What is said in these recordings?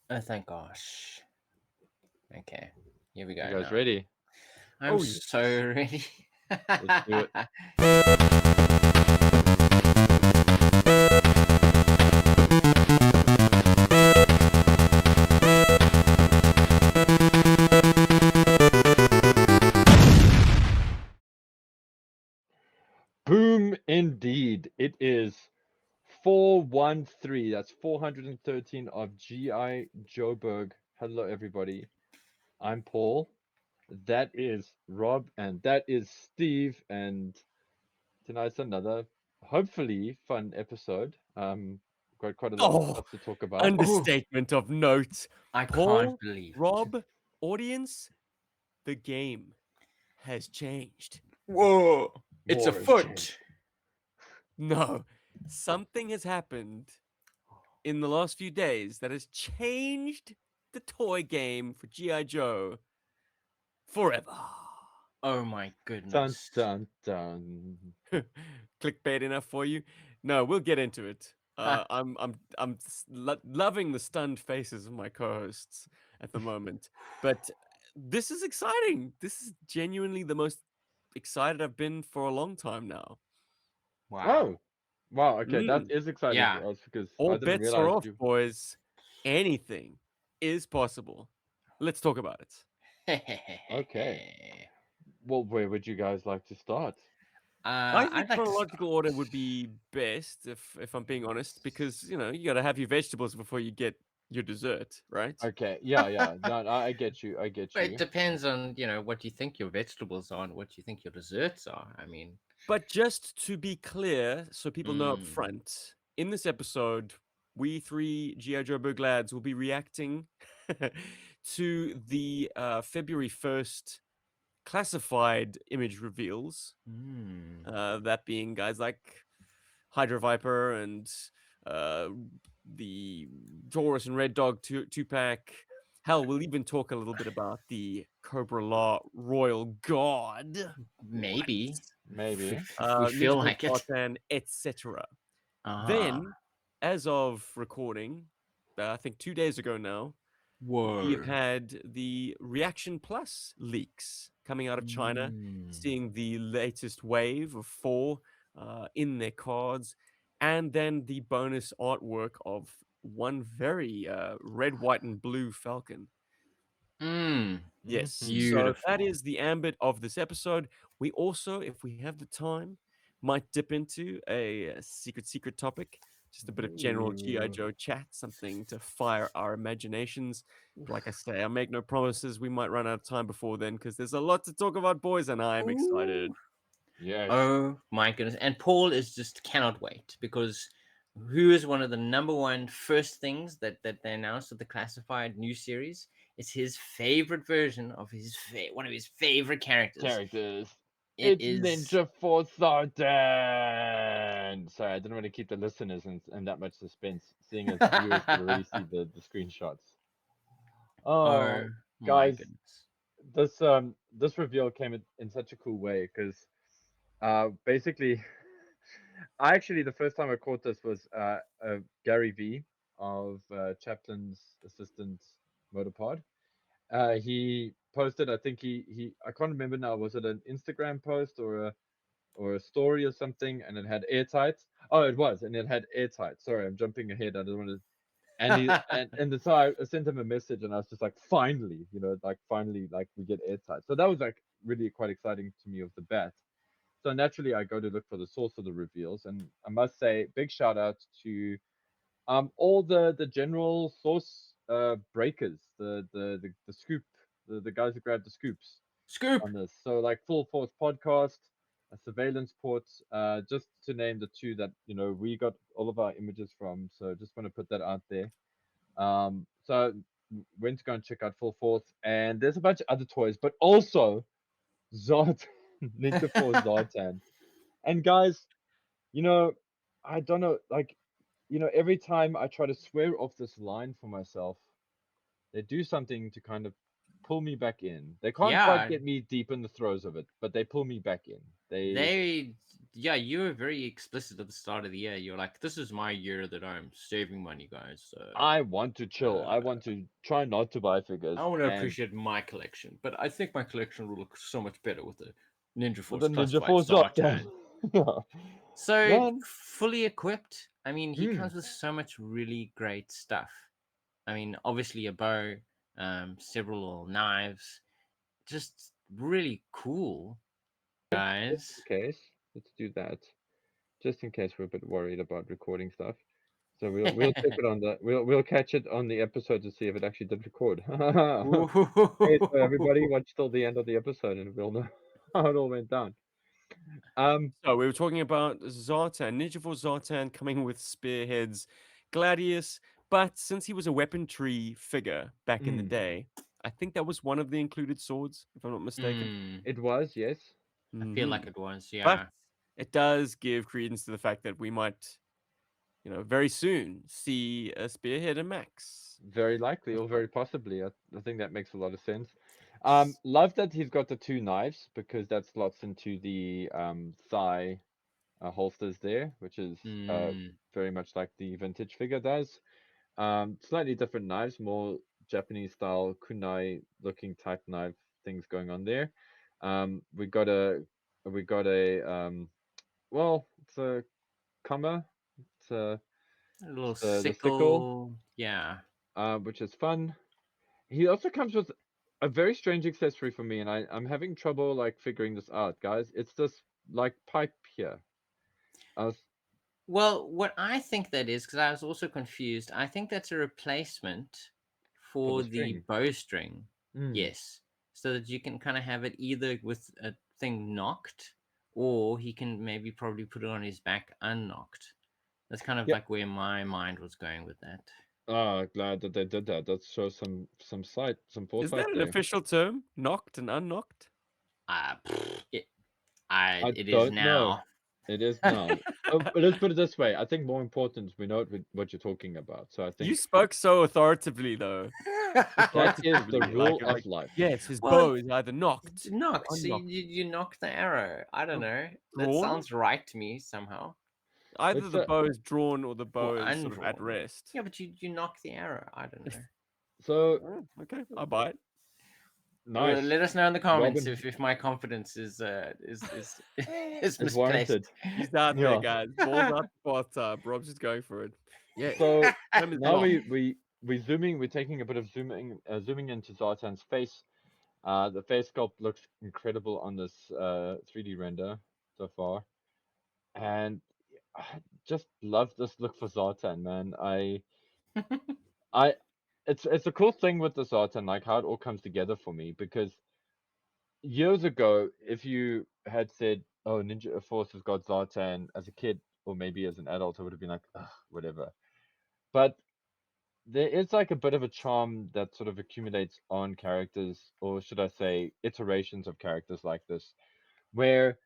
Oh, thank gosh. Okay, here we You go guys now. ready? I'm Oh yes. so ready. Let's do it. Boom indeed. It is 413. That's 413 of GI Joburg. Hello everybody. I'm Paul. That is Rob and that is Steve, and tonight's another hopefully fun episode. Got quite a lot of Oh, stuff to talk about. Oh, understatement of note. I can't Paul, believe it. Rob, audience, the game has changed. Whoa, it's a War has changed. foot. No, something has happened in the last few days that has changed the toy game for G.I. Joe forever. Oh my Dun goodness. dun dun. Clickbait enough for you? No, we'll get into it. I'm loving the stunned faces of my co-hosts at the moment, but this is exciting. This is genuinely the most excited I've been for a long time now. Wow. Oh, wow. Okay, that Mm. is exciting Yeah. for us because All I didn't bets are realize off, you. boys. Anything is possible. Let's talk about it. Okay. Well, where would you guys like to start? I I'd think like to chronological start. order would be best if I'm being honest, because you got to have your vegetables before you get your dessert, right? Okay, yeah, yeah. No, I get you. I get But it you. depends on, what you think your vegetables are and what you think your desserts are. I mean, But just to be clear, so people know up mm, front, in this episode, we three G.I. Joburg lads will be reacting to the February 1st classified image reveals. mm. That being guys like Hydra Viper and uh, the Taurus and Red Dog two pack. Hell, we'll even talk a little bit about the Cobra Law Royal God. What? Maybe Maybe. if we feel Ninja Turtle like it. Spartan, etc. Ah, Then, as of recording, I think 2 days ago now, we've whoa. had the Reaction Plus leaks coming out of China, Mm. seeing the latest wave of four in their cards, and then the bonus artwork of one very red, white, and blue falcon. Mm. Yes, Hmm. so that Beautiful. is the ambit of this episode. We also, if we have the time, might dip into a secret topic, just a bit of general GI Ooh. Joe chat, something to fire our imaginations. But like I say, I make no promises. We might run out of time before then because there's a lot to talk about, boys, and I'm Ooh. excited. Yes. Oh my goodness. And Paul is just cannot wait because who is one of the number one first things that they announced with the classified new series? It's his favorite version of one of his favorite characters. Characters. It It's is Ninja 4000. Sorry, I didn't want to keep the listeners in that much suspense, seeing as viewers could already see the screenshots. oh Oh, my guys, goodness. this reveal came in such a cool way because basically I actually the first time I caught this was Gary V of Chaplin's assistant Motorpod. He posted, I think I can't remember now, was it an Instagram post or a story or something, and it had airtight. Oh, it was, and it had airtight. Sorry, I'm jumping ahead. I don't want to. And so I sent him a message, and I was just like, finally, like finally, like we get airtight. So that was like really quite exciting to me off the bat. So naturally, I go to look for the source of the reveals, and I must say, big shout out to all the general source breakers, the scoop, the guys who grab the scoops Scoop. on this. So like Full Force Podcast, Surveillance Ports, just to name the two that we got all of our images from. So just want to put that out there. So went to go and check out Full Force, and there's a bunch of other toys, but also Zart Ninja Force Zartan. And guys, you know, I don't know, like every time I try to swear off this line for myself, they do something to kind of pull me back in. They can't quite Yeah, get me deep in the throes of it, but they pull me back in. they yeah, you were very explicit at the start of the year. You're like, this is my year that I'm saving money, guys. So I want to chill. I want to try not to buy figures, I want to and appreciate my collection, but I think my collection will look so much better with the Ninja with Force the Ninja Classified Force Zartan. Zartan. Yeah, So man. fully equipped. I mean, he Mm, comes with so much really great stuff. I mean, obviously a bow, several knives, just really cool, just guys. in case, let's do that. Just in case we're a bit worried about recording stuff. So we'll check it on the we'll catch it on the episode to see if it actually did record. Hey, so everybody watch till the end of the episode and we'll know how it all went down. So we were talking about Zartan, Ninja Force Zartan coming with spearheads, Gladius, but since he was a weaponry figure back in the Mm, day, I think that was one of the included swords, if I'm not mistaken. it was, yes. I feel Hmm like it was, But yeah. it does give credence to the fact that we might, very soon see a spearhead and Max. Very likely, That's or fun. very possibly. I think that makes a lot of sense. Love that he's got the two knives because that slots into the thigh holsters there, which is Mm, very much like the vintage figure does. Slightly different knives, more Japanese style kunai looking type knife things going on there. We got a well, it's a kama, it's a little the sickle, sickle, yeah. which is fun. He also comes with a very strange accessory for me, and I'm having trouble like figuring this out, guys. It's this like pipe here. I was Well, what I think that is, because I was also confused, I think that's a replacement for the for the string. bowstring. Mm. Yes. So that you can kind of have it either with a thing knocked, or he can maybe probably put it on his back unknocked. That's kind of Yeah. like where my mind was going with that. Ah, glad that they did that. That shows some sight, some Is that foresight an there. official term? Knocked and unknocked? It, I it is don't know. now. It is now. But let's put it this way. I think more important is we know what you're talking about. So I You think spoke so authoritatively, though. that is the Authoritatively, rule like, of life. yes, his Well, bow is either knocked or knocked. So unnocked. you knock the arrow. I don't Or know. That drawn? sounds right to me somehow. Either It's the bow is drawn or the Or bow is sort of at undrawn. rest. Yeah, but you knock the arrow. I don't know. so Oh, okay, I buy it. nice. Let us know in the comments Robin if my confidence is is is misplaced. warranted. He's out there, Yeah. guys. Balls out the bathtub. Rob's just going for it. Yeah, So time is now blocked. we're taking a bit of zooming into Zartan's face. The face sculpt looks incredible on this 3D render so far, and I just love this look for Zartan, man. I, it's a cool thing with the Zartan, like how it all comes together for me. Because years ago, if you had said, "Oh, Ninja Force has got Zartan," as a kid or maybe as an adult, I would have been like, "Ugh, whatever." But there is like a bit of a charm that sort of accumulates on characters, or should I say, iterations of characters like this, where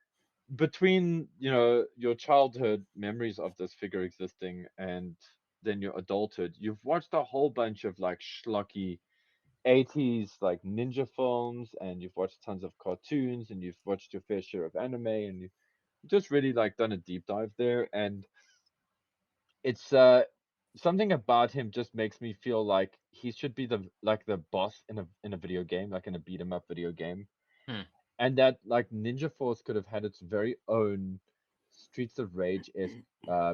between your childhood memories of this figure existing and then your adulthood, you've watched a whole bunch of like schlocky 80s like ninja films, and you've watched tons of cartoons, and you've watched your fair share of anime, and you've just really like done a deep dive there. And it's something about him just makes me feel like he should be the boss in a video game, like in a beat 'em up video game, Hmm. and that like Ninja Force could have had its very own Streets of Rage esque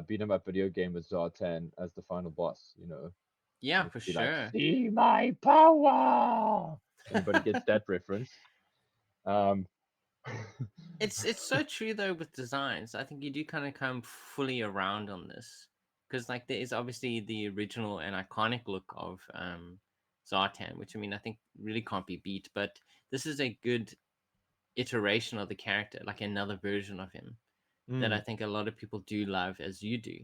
beat 'em up video game with Zartan as the final boss. And Yeah, it for could be like, sure. "See my power." Anybody gets that reference? Um, It's so true though with designs. I think you do kind of come fully around on this because like there is obviously the original and iconic look of Zartan, which I mean I think really can't be beat. But this is a good iteration of the character, like another version of him that I mm, think a lot of people do love as you do.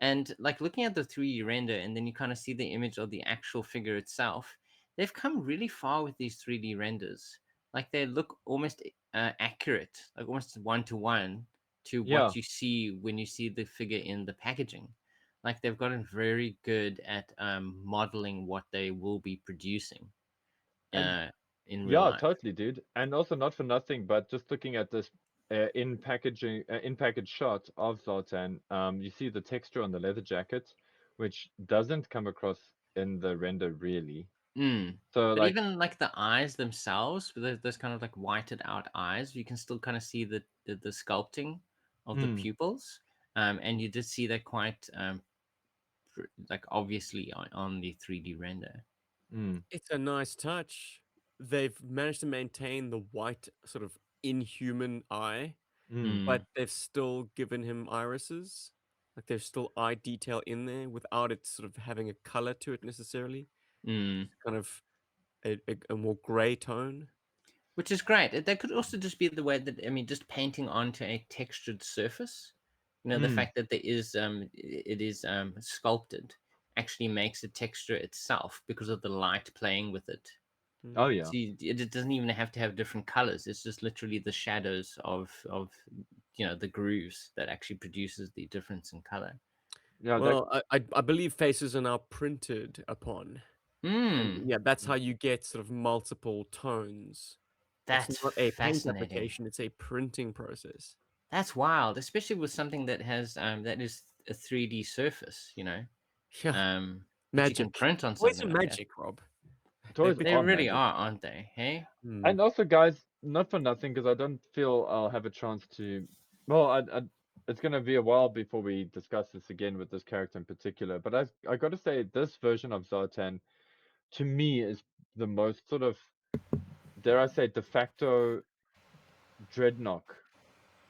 And like looking at the 3D render and then you kind of see the image of the actual figure itself, they've come really far with these 3D renders. Like they look almost accurate, like almost one to one to yeah, what you see when you see the figure in the packaging. Like they've gotten very good at modeling what they will be producing and uh, in real Yeah, life. totally, dude. And also not for nothing, but just looking at this in package shot of Zoltan, you see the texture on the leather jacket, which doesn't come across in the render really. Mm. So But like, even like the eyes themselves, with those kind of like whited out eyes, you can still kind of see the sculpting of the mm, pupils. And you did see that quite like obviously on the 3D render. mm, It's a nice touch. They've managed to maintain the white sort of inhuman eye, mm. but Mm, they've still given him irises. Like there's still eye detail in there without it sort of having a color to it necessarily. mm. Just kind of a more gray tone. Which is great. That could also just be the way that, I mean, just painting onto a textured surface. You know, the Mm. fact that there is it is sculpted actually makes the texture itself because of the light playing with it. Oh Mm. yeah. So it doesn't even have to have different colors. It's just literally the shadows of the grooves that actually produces the difference in color. Yeah, that Well, I believe faces are now printed upon. And Hmm, yeah, that's how you get sort of multiple tones. It's that's not a paint fascinating. application, it's a printing process. That's wild, especially with something that has that is a 3D surface. Yeah, That you can magic. print on Toys something are like that. magic, Rob. They've toys They are become really magic. magic. are, aren't they? Hey. Hmm. And also, guys, not for nothing, because I don't feel I'll have a chance to. Well, it's gonna be a while before we discuss this again with this character in particular. But I got to say, this version of Zartan to me is the most sort of, dare I say, de facto dreadnought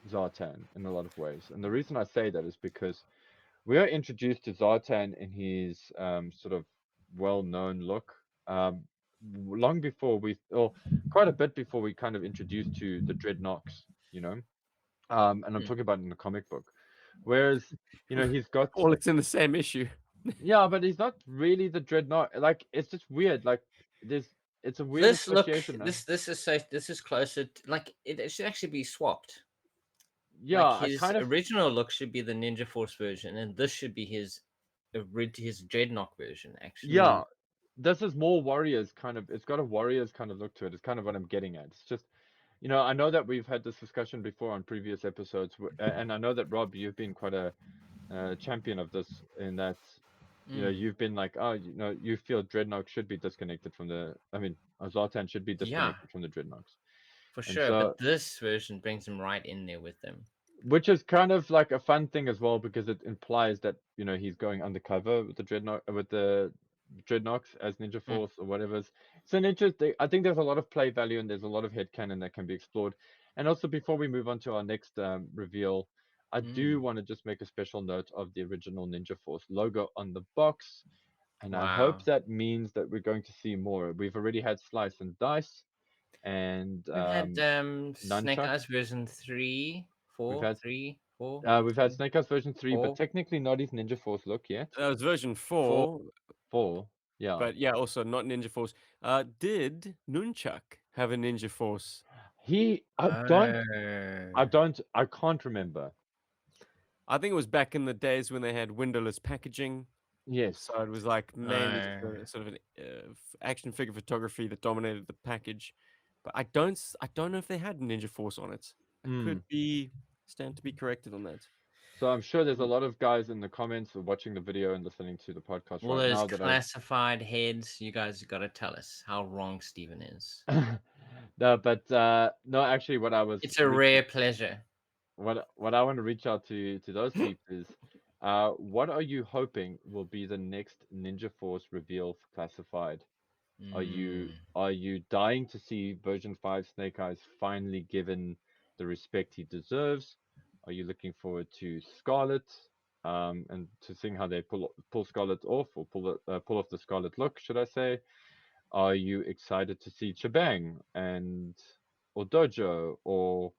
Zartan in a lot of ways. And the reason I say that is because we are introduced to Zartan in his sort of well-known look long before or quite a bit before we kind of introduced to the dreadnoughts, you know. And I'm Mm. talking about in the comic book. Whereas, he's got, All it's in the same issue. yeah, but he's not really the dreadnought. Like, it's just weird. Like, it's a weird This look, association. this is closer. Like it should actually be swapped. Like Yeah, I his kind of, original look should be the Ninja Force version, and this should be his Dreadnought version. Actually. yeah, Mm. this is more warriors kind of. It's got a warriors kind of look to it. It's kind of what I'm getting at. It's just, I know that we've had this discussion before on previous episodes, and I know that Rob, you've been quite a champion of this in that, Mm. you've been like, oh, you feel Dreadnought should be disconnected from Zartan should be Yeah, disconnected from the Dreadnoughts. for And sure. so, But this version brings him right in there with them. which is kind of like a fun thing as well because it implies that, he's going undercover with the Dreadnoughts as Ninja Mm. Force or whatever. It's an interesting. I think there's a lot of play value and there's a lot of headcanon that can be explored. And also, before we move on to our next reveal, I do Mm. want to just make a special note of the original Ninja Force logo on the box, and I hope Wow. that means that we're going to see more. We've already had Slice and Dice and We've had Snake Nunchuck. Eyes version 3, We've 4, had 3, 4, we've had 3, Snake Eyes version 3, but 4, technically not his Ninja Force look yet. That was version 4. 4, 4, yeah. but yeah, also not Ninja Force. Did Nunchuck have a Ninja Force? I don't, I can't remember. I think it was back in the days when they had windowless packaging. Yes. So it was like mainly just Oh. a sort of an action figure photography that dominated the package. But I don't know if they had Ninja Force on it. I Hmm. could be stand to be corrected on that. So I'm sure there's a lot of guys in the comments or watching the video and listening to the podcast All right those now that are classified heads, you guys got to tell us how wrong Steven is. no, but no, actually what I was It's a rare pleasure. what I want to reach out to those peeps is what are you hoping will be the next Ninja Force reveal for Classified? Mm. Are you dying to see version 5 Snake Eyes finally given the respect he deserves? Are you looking forward to Scarlet and to seeing how they pull Scarlet off or pull off the Scarlet look, should I say? Are you excited to see Chabang and or Dojo or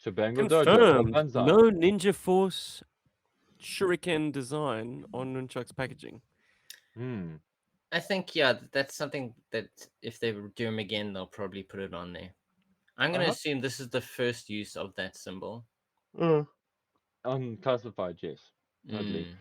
Chabang or Dojo or Confirmed. Banzai? No Ninja Force shuriken design on Nunchuck's packaging. Hmm. I think, yeah, that's something that if they do them again, they'll probably put it on there. I'm going I to hope assume this is the first use of that symbol. unclassified, yes, totally. Mm.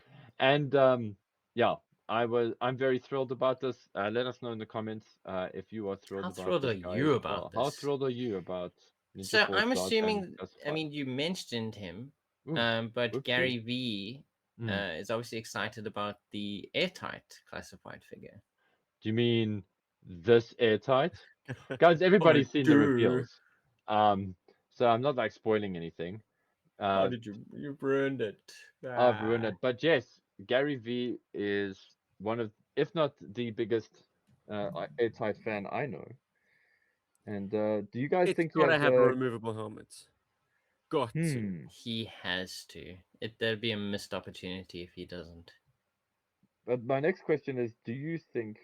And yeah. I'm very thrilled about this. Let us know in the comments if you are thrilled How about thrilled are this guy you as about well. How this? thrilled are you about Ninja So Four I'm Stars and assuming, I Declassified? mean, you mentioned him, Ooh, but oopsie. Gary V Mm. is obviously excited about the airtight classified figure. Do you mean this airtight? Guys, I everybody's seen the do. reveals. Um, so I'm not like spoiling anything. How Uh, did you ruined it? I've ruined Ah. it. But yes, Gary V is one of, if not the biggest airtight fan I know. And do you guys It's think he gotta has have a a removable helmet. Got to. He has to. There'd be a missed opportunity if he doesn't. But my next question is, do you think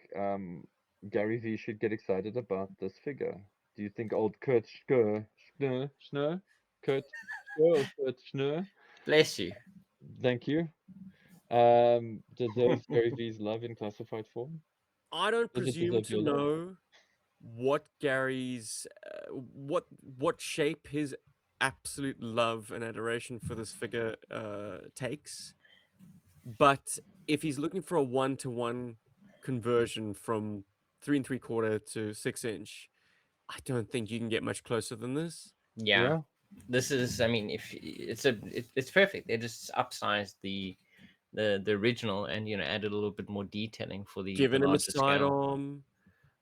Gary V should get excited about this figure? Do you think old Kurt Schnur, Kurt Schnur or Kurt Schnur, Bless you. thank you, deserves Gary V's love in classified form? I don't Does it presume deserve to your love? know what Gary's what shape his absolute love and adoration for this figure takes. But if he's looking for a 1-to-1 conversion from 3 3/4 to 6 inch, I don't think you can get much closer than this. Yeah. Yeah. This is, I mean, if it's perfect. They just upsized the original and added a little bit more detailing for the Given him a larger scale. sidearm,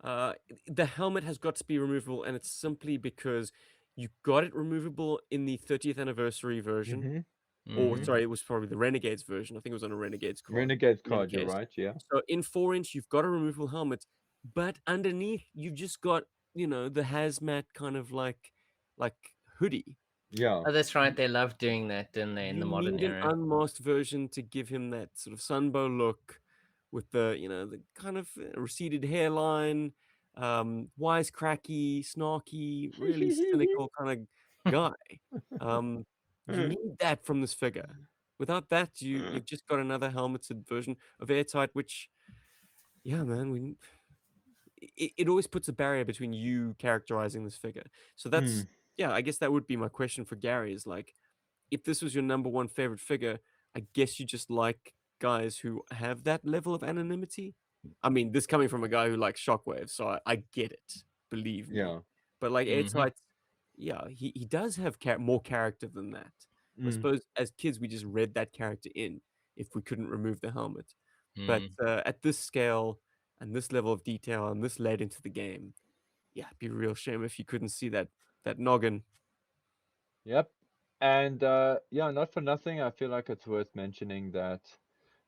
uh, the helmet has got to be removable, and it's simply because you got it removable in the 30th anniversary version. Mm-hmm. Or Mm-hmm. Hmm. sorry, it was probably the Renegades version. I think it was on a Renegades card Renegade's in any card, you're case. right, yeah. So in 4 inch, you've got a removable helmet, but underneath you've just got, the hazmat kind of like hoodie. Yeah. Oh, that's right. They love doing that, didn't they, in You the modern need an era? unmasked version to give him that sort of sunbow look with the kind of receded hairline, wisecracky, snarky, really cynical kind of guy. Um, you need that from this figure. Without that, you've just got another helmeted version of Airtight, which, yeah, man, it always puts a barrier between you characterizing this figure. So Hmm. that's, yeah, I guess that would be my question for Gary is like, if this was your number one favorite figure, I guess you just like guys who have that level of anonymity. I mean, this coming from a guy who likes Shockwave, so I get it, believe me. Yeah. But like Hmm. Airtight, yeah, he does have more character than that. I Mm. suppose as kids we just read that character in if we couldn't remove the helmet. But Mm. at this scale and this level of detail and this late into the game, yeah, it'd be a real shame if you couldn't see that noggin. Yep. And yeah, not for nothing, I feel like it's worth mentioning that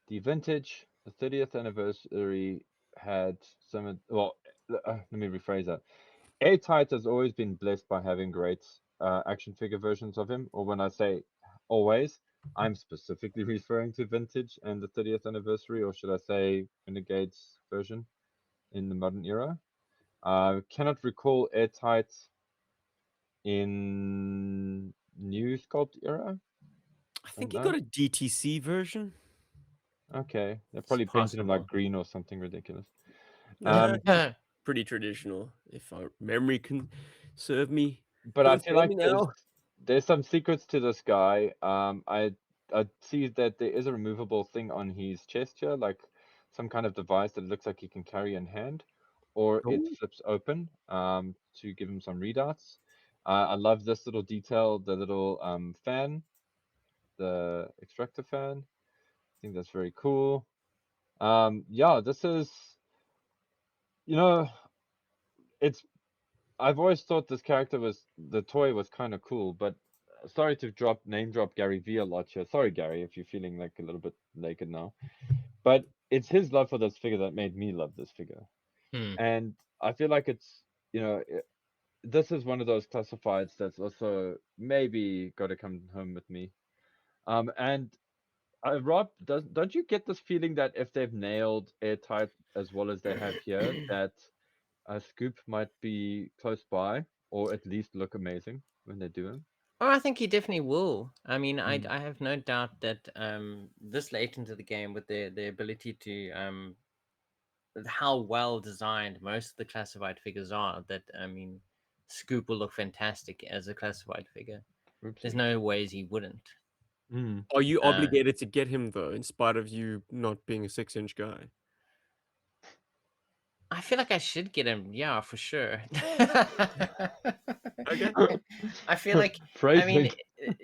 the vintage, the 30th anniversary had well, let me rephrase that. Airtight has always been blessed by having great action figure versions of him, or when I say always, I'm specifically referring to vintage and the 30th anniversary, or should I say Renegade's version in the modern era. Cannot recall Airtight in new sculpt era. I Don't think he got know. a DTC version. Okay, they It's probably painted him like possible. green or something ridiculous. Yeah, pretty traditional, if our memory can serve me. But I feel Serve like me now. there's some secrets to this guy. I see that there is a removable thing on his chest here, like some kind of device that looks like he can carry in hand, or it Oh, flips open to give him some readouts. I love this little detail, the little fan, the extractor fan. I think that's very cool. Yeah, this is, you know, it's I've always thought this character was the toy was kind of cool, but sorry to name drop Gary V a lot here. Sorry, Gary, if you're feeling like a little bit naked now, but it's his love for this figure that made me love this figure, Hmm. and I feel like it's this is one of those classifieds that's also maybe got to come home with me. And Rob, don't you get this feeling that if they've nailed Airtight as well as they have here, that a scoop might be close by, or at least look amazing when they do them. Oh, I think he definitely will. I mean, Mm. I have no doubt that this late into the game, with their ability to with how well designed most of the classified figures are, that I mean, Scoop will look fantastic as a classified figure. There's Oopsie. no ways he wouldn't. Mm. are you Uh, obligated to get him though, in spite of you not being a 6 inch guy? I feel like I should get him. Yeah, for sure. Okay. I feel like, I Phrasing. mean,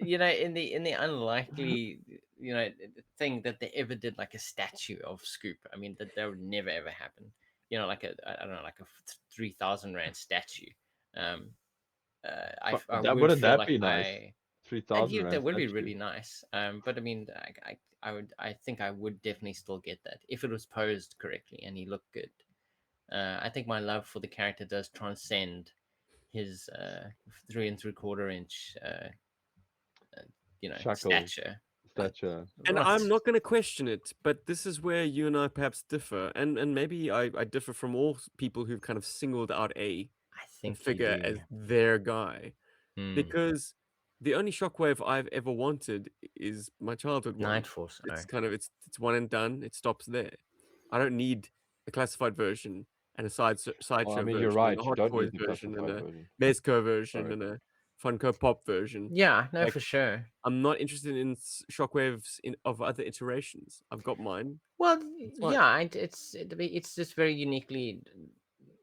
in the unlikely, thing that they ever did like a statue of Scoop. I mean, that would never ever happen. Like I don't know, like a 3,000 rand statue. Um, I would Wouldn't feel that like be nice? I. And 3,000 that rand would be statue. really nice. But I mean, I think I would definitely still get that if it was posed correctly and he looked good. I think my love for the character does transcend his 3 3/4 inch, Shackles, stature. stature. And Right. I'm not going to question it, but this is where you and I perhaps differ, and maybe I differ from all people who've kind of singled out I a think you figure do. as their guy, Hmm. because the only Shockwave I've ever wanted is my childhood one. Night Force. It's kind of it's one and done. It stops there. I don't need a classified version and a Well, I sideshow mean, you're version and right. a You Hot don't Toys need the version and classified a version. Mezco version Sorry. and a Funko Pop version. Yeah, no, Like, for sure. I'm not interested in Shockwaves of other iterations. I've got mine. Well, It's fine. yeah, it's just very uniquely.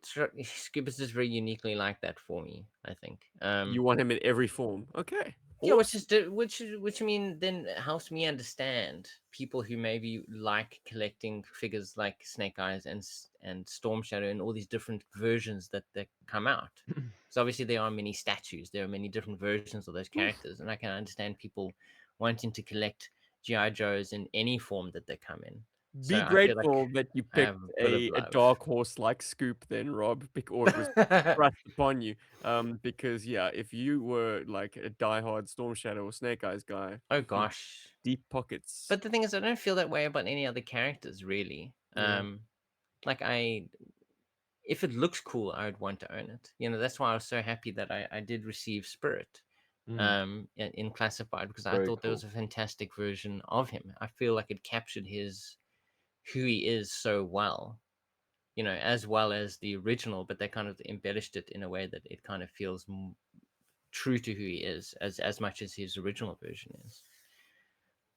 Scoop is just very uniquely like that for me. I think. You want him in every form. Okay. Yeah, Awesome. which I mean then helps me understand people who maybe like collecting figures like Snake Eyes and Storm Shadow and all these different versions that come out. So obviously there are many statues, there are many different versions of those characters, and I can understand people wanting to collect GI Joes in any form that they come in. So Be I feel like grateful that you I have picked a bit of a love. dark horse like Scoop then, Rob, or it was thrust upon you. Because yeah, if you were like a diehard Storm Shadow or Snake Eyes guy, Oh gosh. deep pockets. But the thing is I don't feel that way about any other characters really. Yeah. Like if it looks cool, I would want to own it. That's why I was so happy that I did receive Spirit in Classified, because I Very thought there was cool. a fantastic version of him. I feel like it captured who he is so well, as well as the original, but they kind of embellished it in a way that it kind of feels true to who he is as much as his original version is.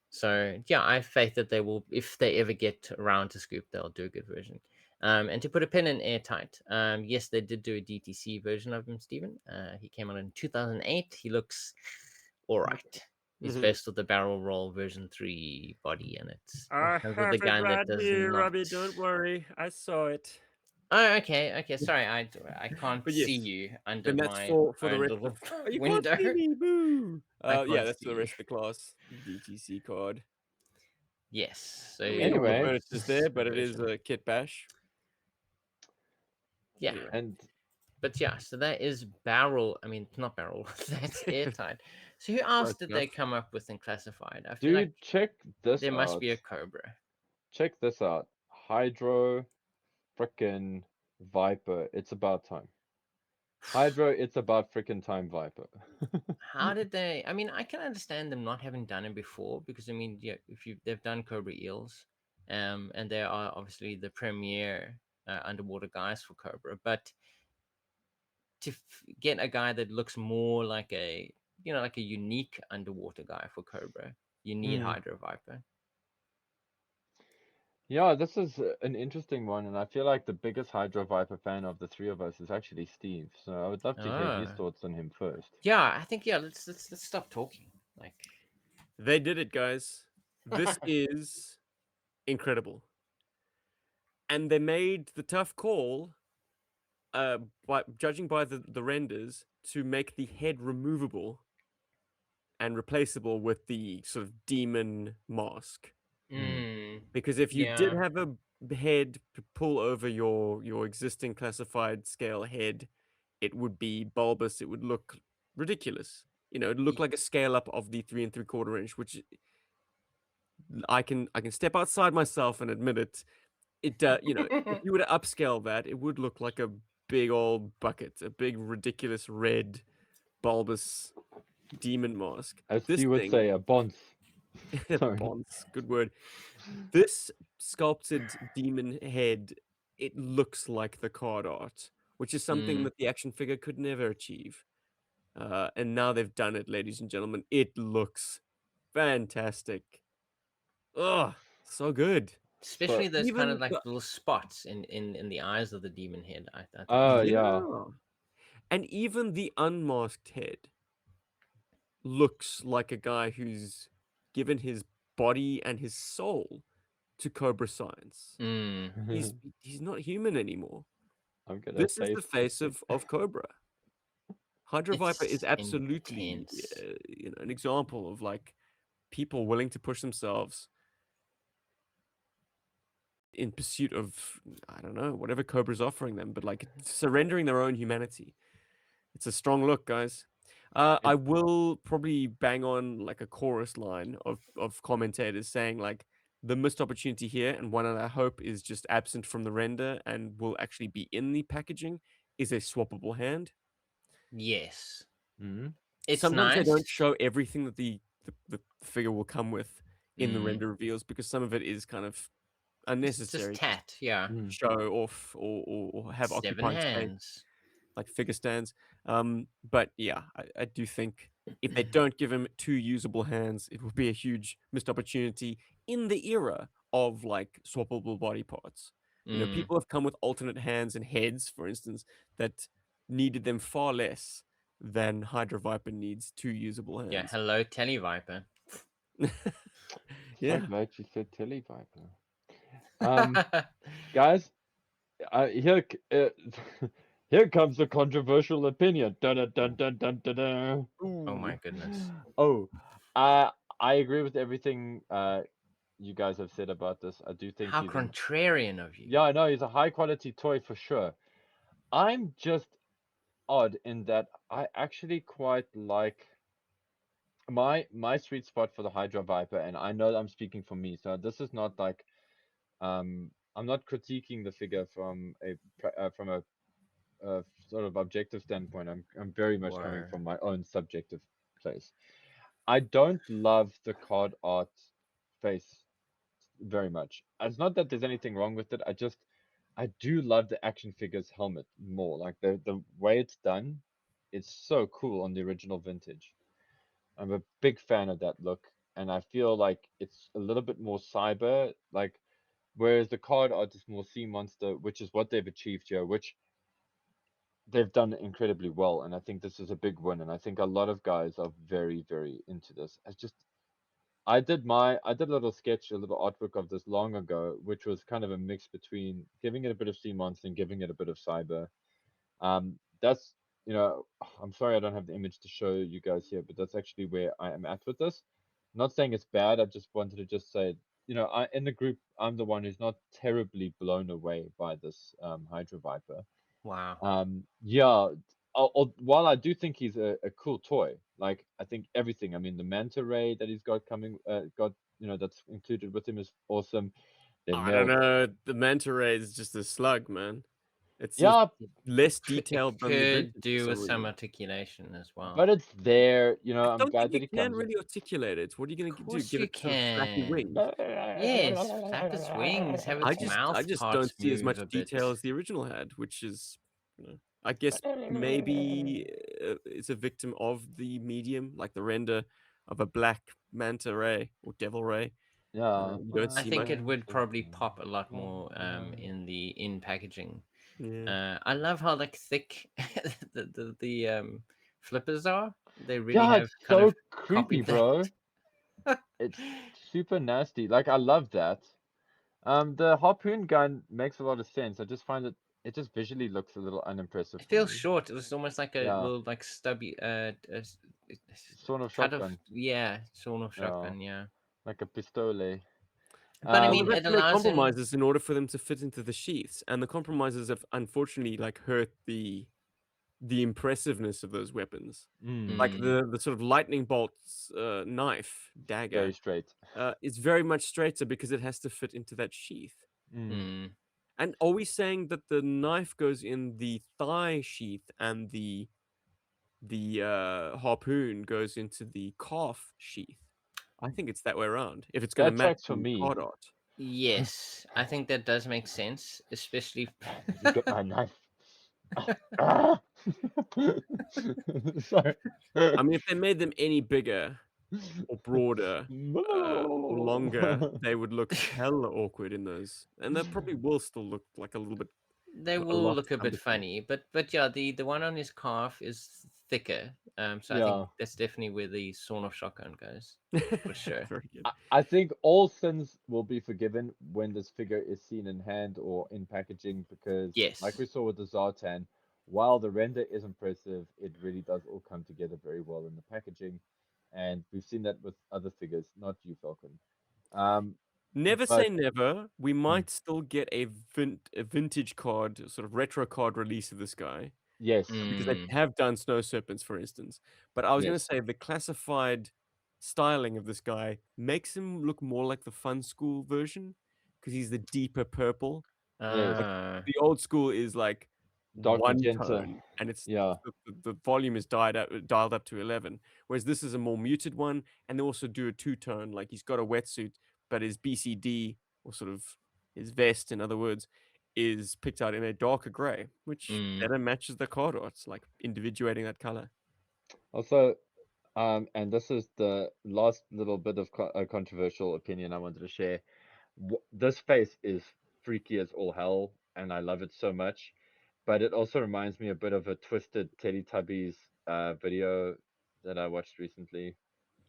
So yeah, I have faith that they will, if they ever get around to Scoop, they'll do a good version. And to put a pin in airtight, yes, they did do a DTC version of him, Stephen. He came out in 2008. He looks all right. He's Mhm. based with the barrel roll version 3 body, and it's I comes with have the it gun that right does here, not. Robbie. Don't worry. I saw it. Oh, okay. Sorry, I can't But see yes, you under then that's my for the own rest little of. Oh, you can't window. see me. Boo. I Yeah, can't that's see the you. rest of the class. DTC card. Yes. So I mean, all the Anyway. furniture's there, but it is version. a kit bash. Yeah. Anyway. And But yeah, so that is barrel. I mean, not barrel. That's airtight. So who else did they enough. come up with in Classified? I feel like dude, check this there must out. be a Cobra. Check this out. Hydro frickin' Viper. It's about time. Hydro, it's about frickin' time, Viper. How did they? I mean, I can understand them not having done it before, because I mean, yeah, they've done Cobra Eels, and they are obviously the premier underwater guys for Cobra. But to get a guy that looks more like like a unique underwater guy for Cobra, you need Hydro Viper. Yeah, this is an interesting one, and I feel like the biggest Hydro Viper fan of the three of us is actually Steve. So I would love to hear his Oh. thoughts on him first. Yeah, I think let's stop talking. Like They did it, guys. This is incredible. And they made the tough call, by judging by the renders, to make the head removable and replaceable with the sort of demon mask. Because if you did yeah. have a head pull over your existing classified scale head, it would be bulbous. It would look ridiculous. It'd look like a scale up of the 3 3/4 inch, which I can step outside myself and admit it. It if you were to upscale that, it would look like a big old bucket, a big ridiculous red bulbous demon mask. As This Steve would thing, say, a bonce. Sorry. bonds, good word. This sculpted demon head, it looks like the card art, which is something that the action figure could never achieve. And now they've done it, ladies and gentlemen. It looks fantastic. Oh, so good. Especially those kind Even of like the, little spots in the eyes of the demon head. I think Oh it's yeah. and even the unmasked head looks like a guy who's given his body and his soul to Cobra science. Mm, He's not human anymore. I'm gonna This is the face face of Cobra. Hydra Viper is it's absolutely intense. an example of like people willing to push themselves in pursuit of, I don't know, whatever Cobra's offering them, but like surrendering their own humanity. It's a strong look, guys. I will probably bang on like a chorus line of commentators saying like the missed opportunity here, and one that I hope is just absent from the render and will actually be in the packaging, is a swappable hand. Yes, Mhm. it's Sometimes they don't nice. show everything that the figure will come with in the Mm, render reveals because some of it is kind of it's just unnecessary to tat. Yeah, Mm. show off or have 7 occupied space, hands. like figure stands. But yeah, I do think if they don't give him 2 usable hands, it will be a huge missed opportunity in the era of like swappable body parts. You know, Mm, people have come with alternate hands and heads, for instance, that needed them far less than Hydra Viper needs 2 usable yeah. hands. Hello, Televiper. So Yeah. glad you said Tilly Viper. Guys, here here comes the controversial opinion. Dun, dun, dun, dun, dun, dun, dun. Oh my Ooh. goodness. Oh, I agree with everything you guys have said about this. I do think How he's an contrarian of you. yeah, I know he's a high quality toy for sure. I'm just odd in that I actually quite like my sweet spot for the Hydra Viper, and I know I'm speaking for me, so this is not like I'm not critiquing the figure from a sort of objective standpoint. I'm very much coming Word. from my own subjective place. I don't love the card art face very much. It's not that there's anything wrong with it. I do love the action figures helmet more. Like the way it's done, it's so cool on the original vintage. I'm a big fan of that look, and I feel like it's a little bit more cyber, like whereas the card art is more sea monster, which is what they've achieved here, which they've done incredibly well. And I think this is a big win, and I think a lot of guys are very, very into this. It's just I did a little sketch, a little artwork of this long ago, which was kind of a mix between giving it a bit of sea monster and giving it a bit of cyber. That's you know, I'm sorry I don't have the image to show you guys here, but that's actually where I am at with this. Not saying it's bad. I just wanted to just say, I in the group, I'm the one who's not terribly blown away by this Hydra Viper. Wow. Yeah. While I do think he's a cool toy, like I think everything. I mean, the manta ray that he's got coming, that's included with him is awesome. They I don't nailed. know. The manta ray is just a slug, man. It seems Yeah, less It detailed than the could vintage for do some with some reason. articulation as well. but it's there. I I'm don't think glad you that he can comes. really articulate it. What are you Of gonna do? course Give you it sort of flappy wings? can. Yes, flap its wings, have its I mouth just don't parts see as move much a bit. detail as the original had, which is, I guess maybe it's a victim of the medium, like the render of a black manta ray or devil ray. Yeah. You don't I see much. think it would probably pop a lot more in packaging. Yeah. I love how like thick the flippers are. They really Yeah, have it's kind of so creepy, copied that. bro. It's super nasty. Like I love that. The harpoon gun makes a lot of sense. I just find it just visually looks a little unimpressive It for feels me. short. It was almost like a Yeah, little like stubby sort of cut of shotgun. sawn off Yeah, shotgun. Yeah, like a pistole. but I Well, mean, they've Um, had it to make allows him. compromises in order for them to fit into the sheaths, and the compromises have unfortunately like hurt the impressiveness of those weapons. Like Mm, the sort of lightning bolt's knife very dagger straight. is very much straighter because it has to fit into that sheath. Mm. mm. And are we saying that the knife goes in the thigh sheath and the harpoon goes into the calf sheath? I think it's that way around. If it's going to That match tracks for the me. card art. Yes, I think that does make sense, especially. You get my knife. Ah! Sorry. I mean, if they made them any bigger, or broader or longer, they would look hella awkward in those, and they probably will still look like a little bit They a will lot look a bit cumbersome. funny, but yeah, the one on his calf is thicker. So I think Yeah. that's definitely where the sawn off shotgun goes for sure. Very good. I think all sins will be forgiven when this figure is seen in hand or in packaging because, like we Yes. saw with the Zartan, while the render is impressive, it really does all come together very well in the packaging. And we've seen that with other figures, not you, Falcon. Um, Never but say never. We mm, might still get a vintage card, sort of retro card release of this guy, yes, because they Mm. have done Snow Serpents, for instance. But I was going to yes, say the classified styling of this guy makes him look more like the Fun School version because he's the deeper purple. yes, Like Uh, the old school is like dark one magenta. tone, and it's Yeah. the volume is dialed up to 11. Whereas this is a more muted one, and they also do a two tone. Like he's got a wetsuit, but his BCD or sort of his vest, in other words, is picked out in a darker gray, which mm. better matches the card art, like individuating that color. Also, and this is the last little bit of a controversial opinion I wanted to share. This face is freaky as all hell, and I love it so much. But it also reminds me a bit of a Twisted Teletubbies video that I watched recently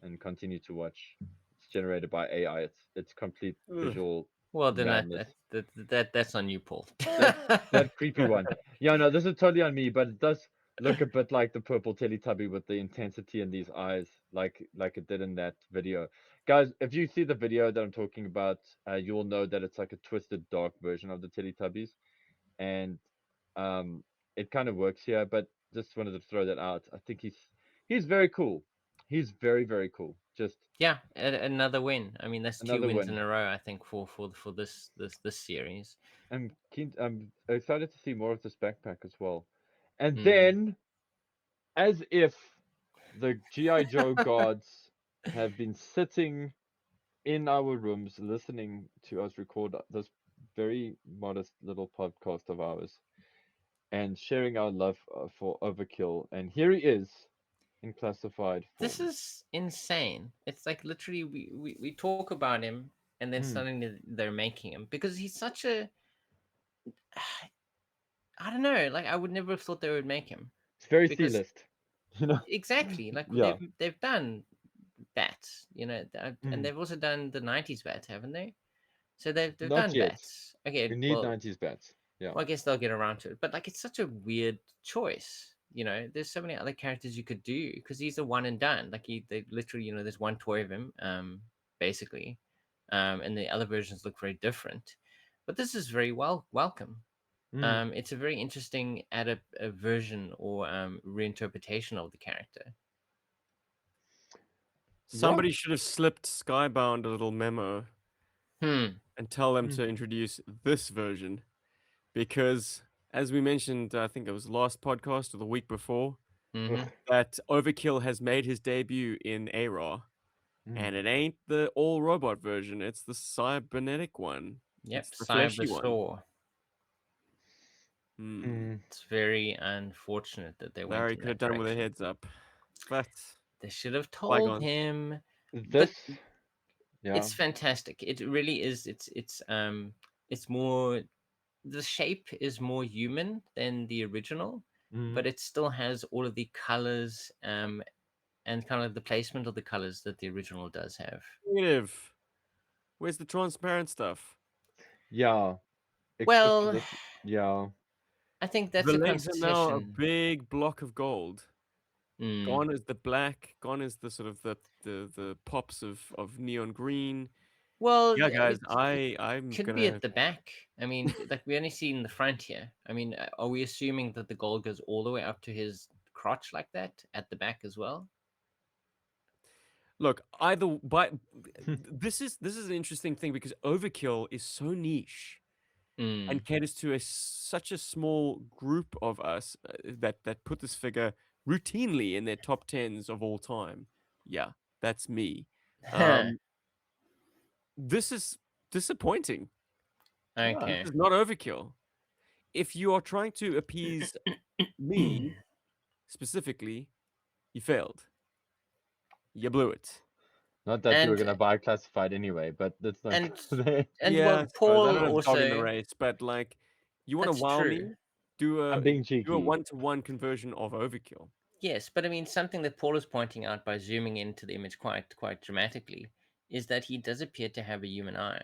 and continue to watch. It's generated by AI. It's complete Ugh. visual Well, then madness. that's on you, Paul. That that creepy one. Yeah, no, this is totally on me, but it does look a bit like the purple Teletubby with the intensity in these eyes, like it did in that video. Guys, if you see the video that I'm talking about, you'll know that it's like a twisted, dark version of the Teletubbies, and um, it kind of works here. But just wanted to throw that out. I think he's very cool. He's very, very cool. Just Yeah, another win. I mean, that's two another wins in win. a row. I think for this series. I'm excited to see more of this backpack as well. And Mm. then, as if the GI Joe gods have been sitting in our rooms listening to us record this very modest little podcast of ours and sharing our love for Overkill. And here he is in classified This form. is insane. It's like literally we talk about him and then Mm, suddenly they're making him because he's such a I don't know, like I would never have thought they would make him it's very because C-list, you know? exactly like Yeah, they've done bats, and mm, they've also done the 90s bats, haven't they? So they've not done yet. bats. We Okay, need 90s bats. Yeah. well, I guess they'll get around to it. But like, it's such a weird choice. There's so many other characters you could do because he's a one and done. Like they literally, there's one toy of him, basically, and the other versions look very different. But this is very welcome. Mm. It's a very interesting a version or reinterpretation of the character. Yeah. Somebody should have slipped Skybound a little memo Hmm. and tell them Mm. to introduce this version because, as we mentioned, I think it was last podcast or the week before, Mm-hmm. Ugh. that Overkill has made his debut in ARA, Mm. and it ain't the all robot version; it's the cybernetic one. It's Yep. the fleshy Cyber one. Saw. Hmm. Mm. It's very unfortunate that they went Larry in could have that done with a direction. heads up, but They should have told bygones. him. But This, yeah. it's fantastic. It really is. It's more the shape is more human than the original, Mm. but it still has all of the colors and kind of the placement of the colors that the original does have. Negative. Where's the transparent stuff? Yeah. Well, Extra. Yeah. I think that's The a legs are now a concession. big block of gold. Mm. Gone is the black. Gone is the sort of the pops of neon green. Well, Yeah, guys, it I'm could be gonna at the back. I mean, like we only see in the front here. I mean, are we assuming that the gold goes all the way up to his crotch like that at the back as well? look either. But this is an interesting thing because Overkill is so niche Mm. and caters to such a small group of us that put this figure routinely in their top tens of all time. Yeah, that's me. Um, this is disappointing. Yeah. This Okay. is not Overkill. If you are trying to appease me specifically, you failed. You blew it. Not that you were and gonna buy classified anyway, but that's not and there. Yeah, I well, suppose. I Paul don't have dog in the also. race, but like, you want to That's wow true. me? Do I'm a being do a cheeky. 1-to-1 conversion of overkill. Yes, but I mean something that Paul is pointing out by zooming into the image quite dramatically is that he does appear to have a human eye.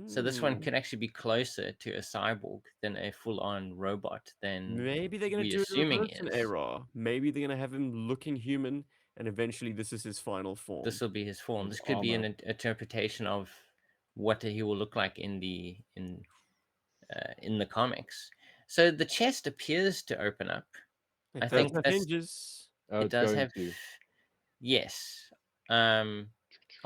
So this one Mm. could actually be closer to a cyborg than a full-on robot than Maybe they're gonna we do it assuming reverse in is. ARA. Maybe they're gonna have him looking human, and eventually this is his final form. This will be his form. His This could be an armor. interpretation of what he will look like in the comics. So the chest appears to open up. I It does think have that's hinges. Oh, it it's does going have. to. Yes. Um,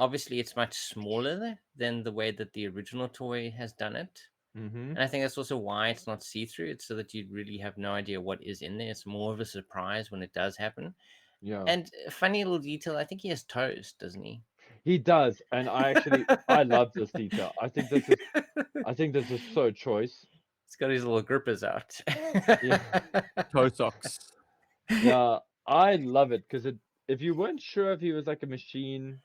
Obviously, it's much smaller than the way that the original toy has done it. Mm-hmm. And I think that's also why it's not see through. It's so that you really have no idea what is in there. It's more of a surprise when it does happen. Yeah. And a funny little detail, I think he has toes, doesn't he? He does, and I love this detail. I think this is so choice. He's got his little grippers out. Yeah. Toe socks. Yeah, I love it because if you weren't sure if he was like a machine,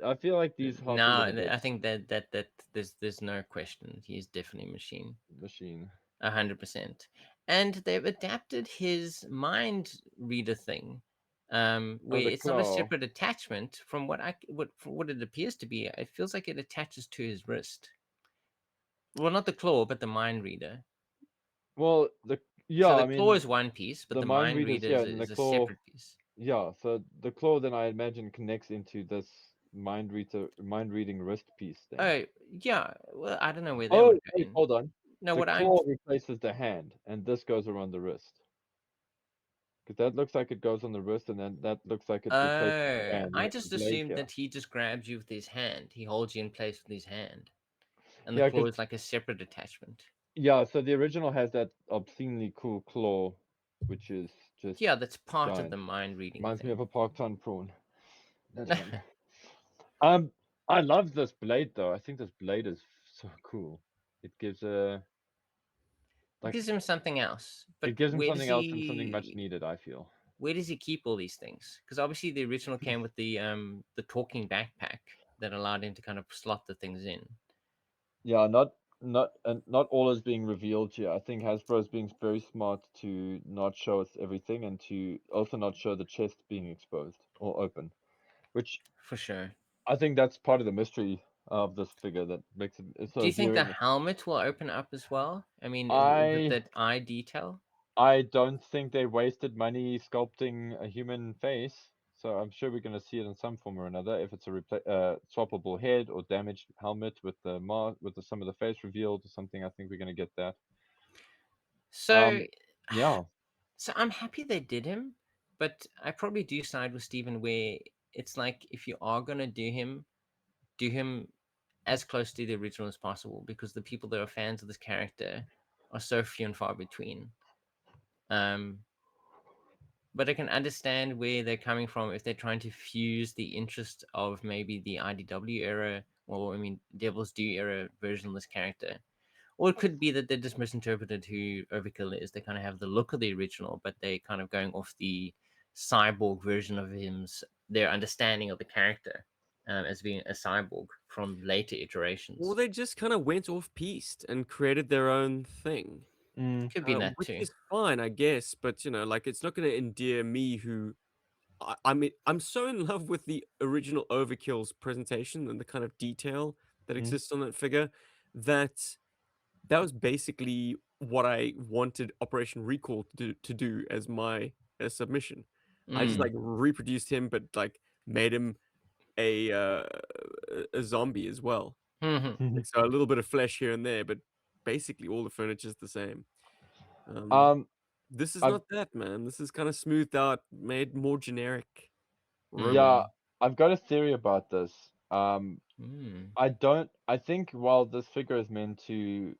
I feel like these help a No, little bit. I think that there's no question. He's definitely a machine. Machine. 100%. And they've adapted his mind reader thing, Oh, where the it's not a claw. separate attachment from from what it appears to be. It feels like it attaches to his wrist. Well, not the claw, but the mind reader. Well, So yeah, the I claw mean is one piece, but the the mind mind readers, reader yeah, is and the is a claw, separate piece. yeah. So the claw then I imagine connects into this mind reading wrist piece thing. Oh, yeah. Well, I don't know where that Oh, would go wait, in. hold on. No, The what I'm claw replaces the hand, and this goes around the wrist. Because that looks like it goes on the wrist, and then that looks like it replaces the hand. I You have the just blade assumed here. that he just grabs you with his hand. He holds you in place with his hand, and the Yeah, claw because is like a separate attachment. yeah, so the original has that obscenely cool claw, which is just Yeah, that's part of giant. the mind reading Reminds me of thing. a park ton prawn. That one. Um, I love this blade though. I think this blade is so cool. It gives a It like gives him something else. it But gives him something else and something much needed, I feel. where does he keep all these things? Because obviously the original came with the talking backpack that allowed him to kind of slot the things in. Yeah, not all is being revealed here. I think Hasbro is being very smart to not show us everything and to also not show the chest being exposed or open, which For sure. I think that's part of the mystery of this figure that makes it Do so you think the appealing. helmet will open up as well? I mean, with I that eye detail? I don't think they wasted money sculpting a human face, so I'm sure we're going to see it in some form or another. If it's a swappable head or damaged helmet with the some of the face revealed or something, I think we're going to get that. So, Yeah. so I'm happy they did him, but I probably do side with Steven where it's like if you are gonna do him as close to the original as possible because the people that are fans of this character are so few and far between. Um, but I can understand where they're coming from if they're trying to fuse the interest of maybe the IDW era, or I mean Devil's Due era version of this character. Or it could be that they just misinterpreted who Overkill is. They kind of have the look of the original, but they kind of going off the cyborg version of him's their understanding of the character as being a cyborg from later Or iterations. they just kind of went off piste and created their own thing. Mm. Could be that Which too. is fine, I guess, but like it's not going to endear me who I mean, I'm so in love with the original Overkill's presentation and the kind of detail that Mm. exists on that figure that that was basically what I wanted Operation Recall to do as my submission. I just Mm. like reproduced him, but like made him a zombie as well. Mhm. Like, so a little bit of flesh here and there, but basically all the furniture's the same. Um, um, this is I've not that, man. This is kind of smoothed out, made more generic, yeah, robot. Mm. I've got a theory about this. Mm. I think while this figure is meant to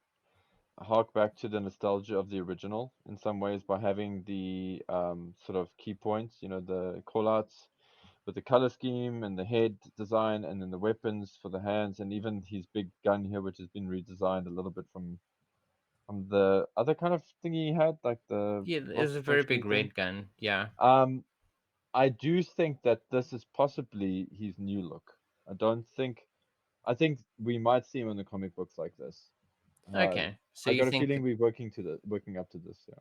hark back to the nostalgia of the original in some ways by having the sort of key points, the callouts with the color scheme and the head design and then the weapons for the hands and even his big gun here, which has been redesigned a little bit from the other kind of thing he had, like the Yeah, it was a very crossbow big thing. red gun. Yeah. Um, I do think that this is possibly his new look. I don't think. I think we might see him in the comic books like this. Okay, so I you got a think feeling we're working up to this. Yeah.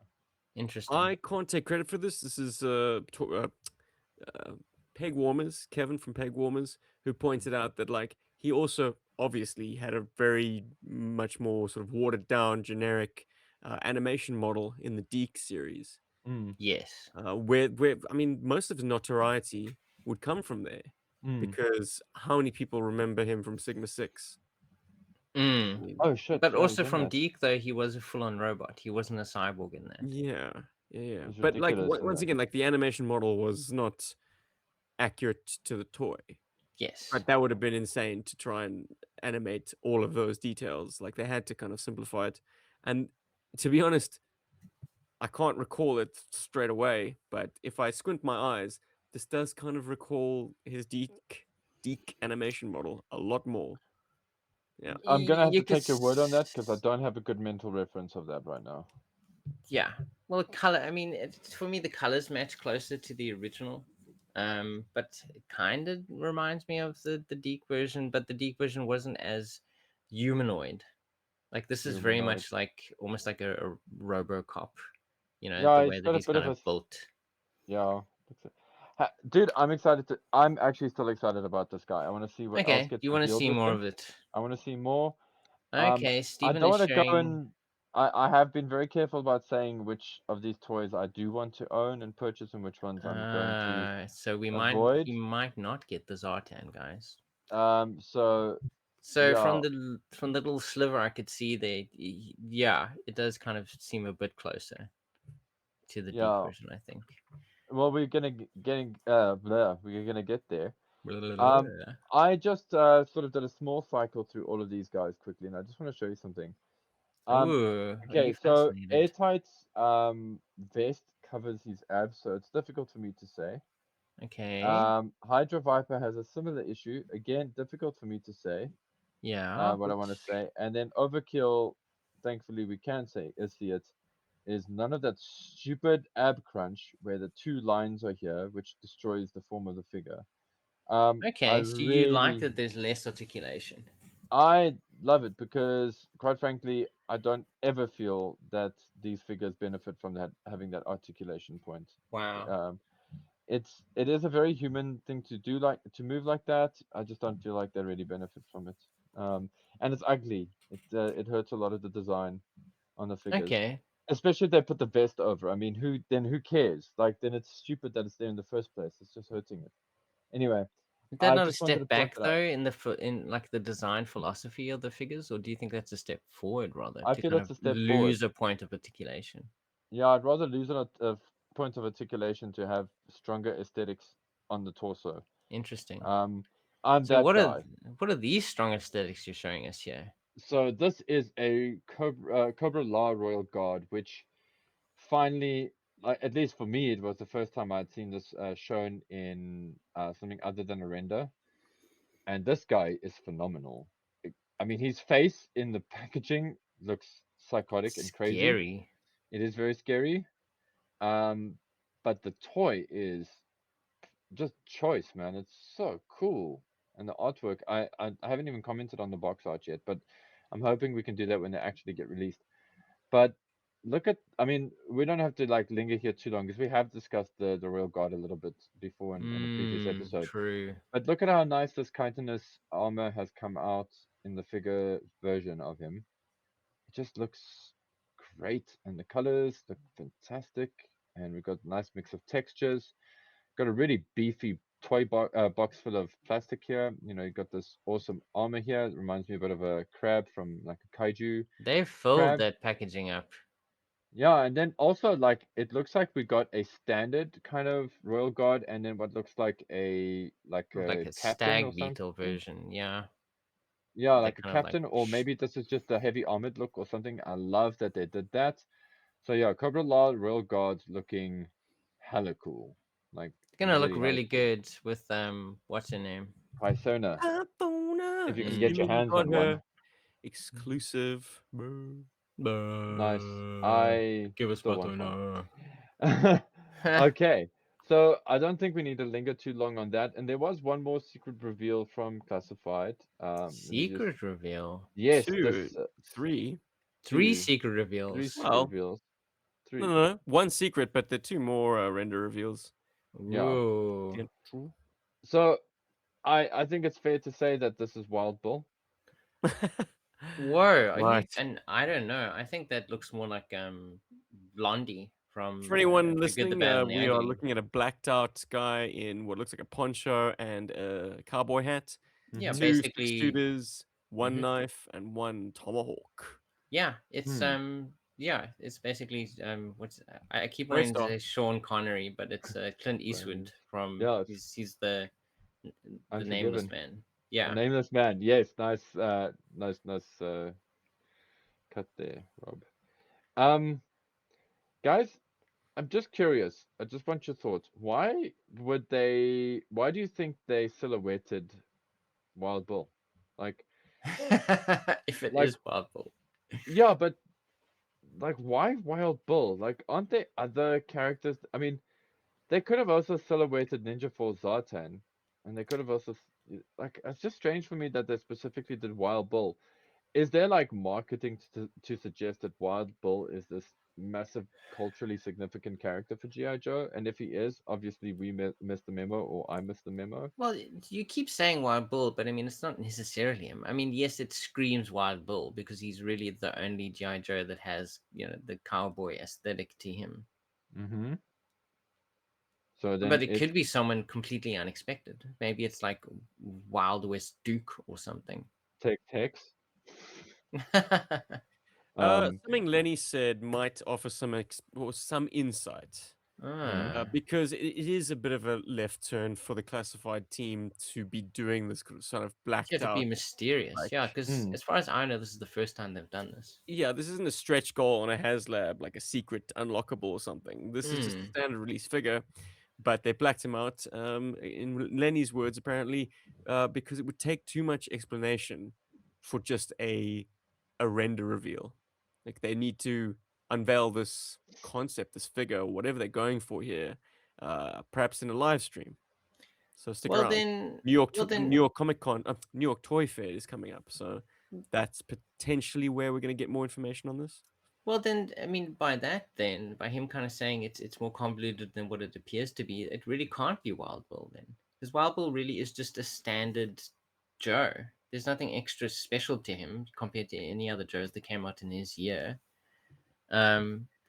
interesting? I can't take credit for this. This is Peg Warmers, Kevin from Peg Warmers, who pointed out that like he also obviously had a very much more sort of watered down generic animation model in the Deke series, Mm, Yes. where I mean most of his notoriety would come from there, mm. because how many people remember him from Sigma Six? I Mm. mean, Oh shit! But Yeah, he's also in from that. Deke, though, he was a full-on robot. He wasn't a cyborg in that. yeah, yeah, yeah. He's But like ridiculous in once that. again, like the animation model was not accurate to the toy. Yes. But that would have been insane to try and animate all of those details. Like they had to kind of simplify it. And to be honest, I can't recall it straight away, but if I squint my eyes, this does kind of recall his Deke animation model a lot more. Yeah. I'm gonna have You to could. take your word on that because I don't have a good mental reference of that right now. Yeah. Well, color. I mean, for me, the colors match closer to the original. But it kind of reminds me of the Deke version, but the Deke version wasn't as humanoid. Like this is very Humanoid. much like almost like a RoboCop. You know, Yeah, the it's way that got a he's bit kind of of a built. yeah. Dude, I'm excited to. I'm actually still excited about this guy. I want to see what else Okay, gets you want to revealed see with more him. of it? I want to see more. Okay, I Stephen don't is want to go showing. and. I have been very careful about saying which of these toys I do want to own and purchase and which ones I'm going to So avoid. he might not get the Zartan, guys. So So yeah, from the little sliver I could see there, yeah, it does kind of seem a bit closer to the Deke yeah. version, I think. Well, we're gonna get there. Um, Blah. I just sort of did a small cycle through all of these guys quickly, and I just want to show you something. Um, Ooh, are okay, you so fascinated? Airtight's vest covers his abs, so it's difficult for me to say. Okay, Hydra Viper has a similar issue. Again, difficult for me to say yeah, what I but want to say. And then Overkill, thankfully we can see it, is none of that stupid ab crunch where the two lines are here, which destroys the form of the figure. I okay. So you like really, that there's less articulation? I love it because, quite frankly, I don't ever feel that these figures benefit from that having that articulation point. Wow. Um, it is a very human thing to do, like to move like that. I just don't feel like they really benefit from it. And it's ugly. It hurts a lot of the design on the figures, Okay. especially if they put the vest over. I mean, who cares? Like then it's stupid that it's there in the first place. It's just hurting it. Anyway, Is that I not a just wanted to step point back that out. though in in like the design philosophy of the figures, or do you think that's a step forward rather I to feel kind it's of a step forward. lose a point of articulation? Yeah, I'd rather lose on a point of articulation to have stronger aesthetics on the torso. Interesting. Um, I'm So that guy. what are these strong aesthetics you're showing us here? So this is a Cobra La Royal Guard, which finally, like, at least for me, it was the first time I'd seen this shown in something other than a render. And this guy is phenomenal. I mean, his face in the packaging looks psychotic and crazy. Scary. It is very scary. Um, but the toy is just choice, man. It's so cool. And the artwork, I haven't even commented on the box art yet, but I'm hoping we can do that when they actually get released. But look at, I mean, we don't have to like linger here too long because we have discussed the Royal Guard a little bit before in a previous episode. True. But look at how nice this chitinous armor has come out in the figure version of him. It just looks great, and the colors look fantastic. And we've got a nice mix of textures. Got a really beefy box full of plastic here. You know, you got this awesome armor here. It reminds me a bit of a crab from like a kaiju They've filled crab. that packaging up Yeah, and then also like it looks like we got a standard kind of royal guard, and then what looks like like a a captain or stag beetle something. version. Yeah. Yeah, They like a kind of like captain, or maybe this is just a heavy armored look or something. I love that they did that. So yeah, Cobra La Royal Guards looking hella cool. Like gonna look really, really really cool. good with what's her name? Pisona, if Pythona, you can get your Mm. Jimmy hands got on one. her exclusive. Boo. Nice. I Give us still want one. Patona. Okay. So I don't think we need to linger too long on that. And there was one more secret reveal from Classified. Let me just Secret reveal. yes, Two, this three. Three two, secret three reveals. secret Well, reveals. no, Three. no, no. One secret, but the two more render reveals. Yeah. Ooh. True. So I think it's fair to say that this is Wild Bill. Whoa, are you? Right. And I don't know. I think that looks more like Blondie from For anyone The Good, the listening, Bad, and the we are Ugly. looking at a blacked out guy in what looks like a poncho and a cowboy hat. Yeah, Mhm. Two basically. shooters, one Mhm. knife, and one tomahawk. Yeah, it's Hmm. it's basically what's I keep Gray wanting to Star. say Sean Connery, but it's Clint Eastwood Brand. from Yeah, it's he's the Nameless Unforgiven. Man. A Yeah. nameless man. Yes, nice nice cut there, Rob. Um guys, I'm just curious. I just want your thoughts. Why do you think they silhouetted Wild Bill? Like If it like is Wild Bull. yeah, but like why Wild Bill? Like aren't there other characters? I mean, they could have also silhouetted Ninja Force Zartan, and they could have also like it's just strange for me that they specifically did Wild Bill. Is there like marketing to suggest that Wild Bill is this massive culturally significant character for GI Joe? And if he is, obviously we missed the memo, or I missed the memo. Well, you keep saying Wild Bull, but I mean, it's not necessarily him. I mean, yes, it screams Wild Bull because he's really the only GI Joe that has, the cowboy aesthetic to him. Mm-hmm. So But then it it's could be someone completely unexpected. Maybe it's like Wild West Duke or something. Tech Tex. Um. Something Lenny said might offer or some insight. Mhm. Ah, Because it is a bit of a left turn for the classified team to be doing this sort of yeah, blacked to be out. mysterious. Like, Yeah, because Mm. as far as I know, this is the first time they've done this. yeah, this isn't a stretch goal on a HasLab, like a secret unlockable or something. This is just a Hmm. standard release figure, but they blacked him out. In Lenny's words, apparently, because it would take too much explanation for just a render reveal. Like they need to unveil this concept, this figure, or whatever they're going for here, perhaps in a live stream. So stick Well around. then, New York Comic Con, New York Toy Fair is coming up, so that's potentially where we're going to get more information on this. I mean, by that, then, by him kind of saying it's more convoluted than what it appears to be, it really can't be Wild Bill then, because Wild Bill really is just a standard Joe. There's nothing extra special to him compared to any other Joes that came out in his year.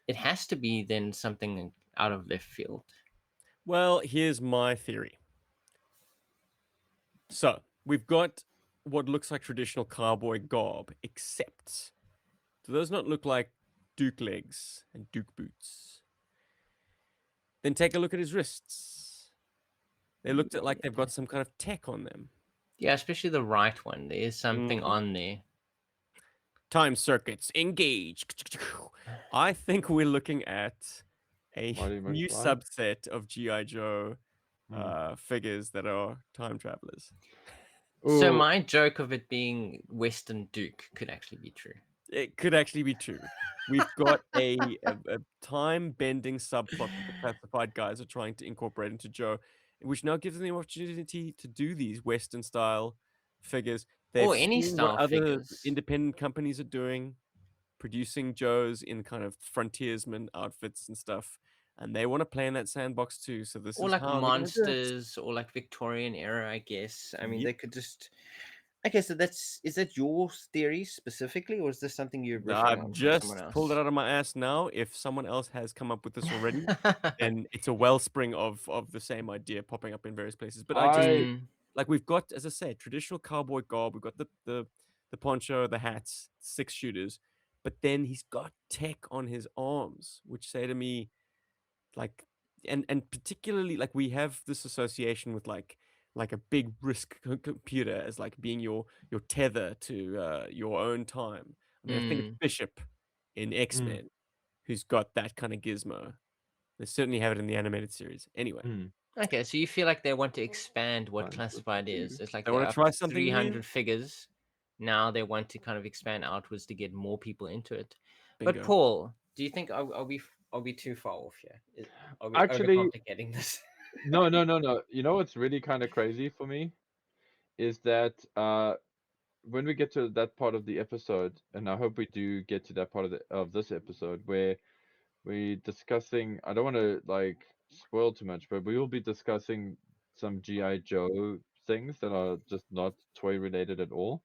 It has to be then something out of left field. Well, here's my theory. So we've got what looks like traditional cowboy garb, except do those not look like Duke legs and Duke boots? Then take a look at his wrists. They looked at like they've got some kind of tech on them. Yeah, especially the right one. There is something Mm. on there. Time circuits engage. I think we're looking at a Marty new McFly. subset of GI Joe Mm. figures that are time travelers. So Ooh. my joke of it being Western Duke could actually be true. It could actually be true. We've got a time bending subplot that the classified guys are trying to incorporate into Joe, which now gives them the opportunity to do these Western style figures. They've Or any seen what style other figures. independent companies are doing, producing Joes in kind of frontiersman outfits and stuff, and they want to play in that sandbox too. So this Or is like how they're going to do it. monsters or like Victorian era, I guess. I mean, Yep. they could just. Okay, so is that your theory specifically, or is this something you're riffing I've on from someone just pulled it else? out of my ass now. If someone else has come up with this already, then it's a wellspring of the same idea popping up in various places. But I just think I Mm, like we've got, as I said, traditional cowboy garb. We've got the poncho, the hats, 6 shooters, but then he's got tech on his arms, which say to me like and particularly like we have this association with like a big risk computer as like being your tether to your own time. I mean, I think it's mm. Bishop in mm, X-Men who's got that kind of gizmo. They certainly have it in the animated series. Anyway, mm. Okay, so you feel like they want to expand what Time classified is. 52. It's like they they're want to up try to something new. 300 figures. Now they want to kind of expand outwards to get more people into it. But Bingo. Paul, do you think are we too far off here? Are we Actually, overcomplicating this? no, no, no, no. You know what's really kind of crazy for me is that when we get to that part of the episode, and I hope we do get to that part of this episode where we're discussing. I don't want to like spoil too much, but we will be discussing some GI Joe things that are just not toy related at all.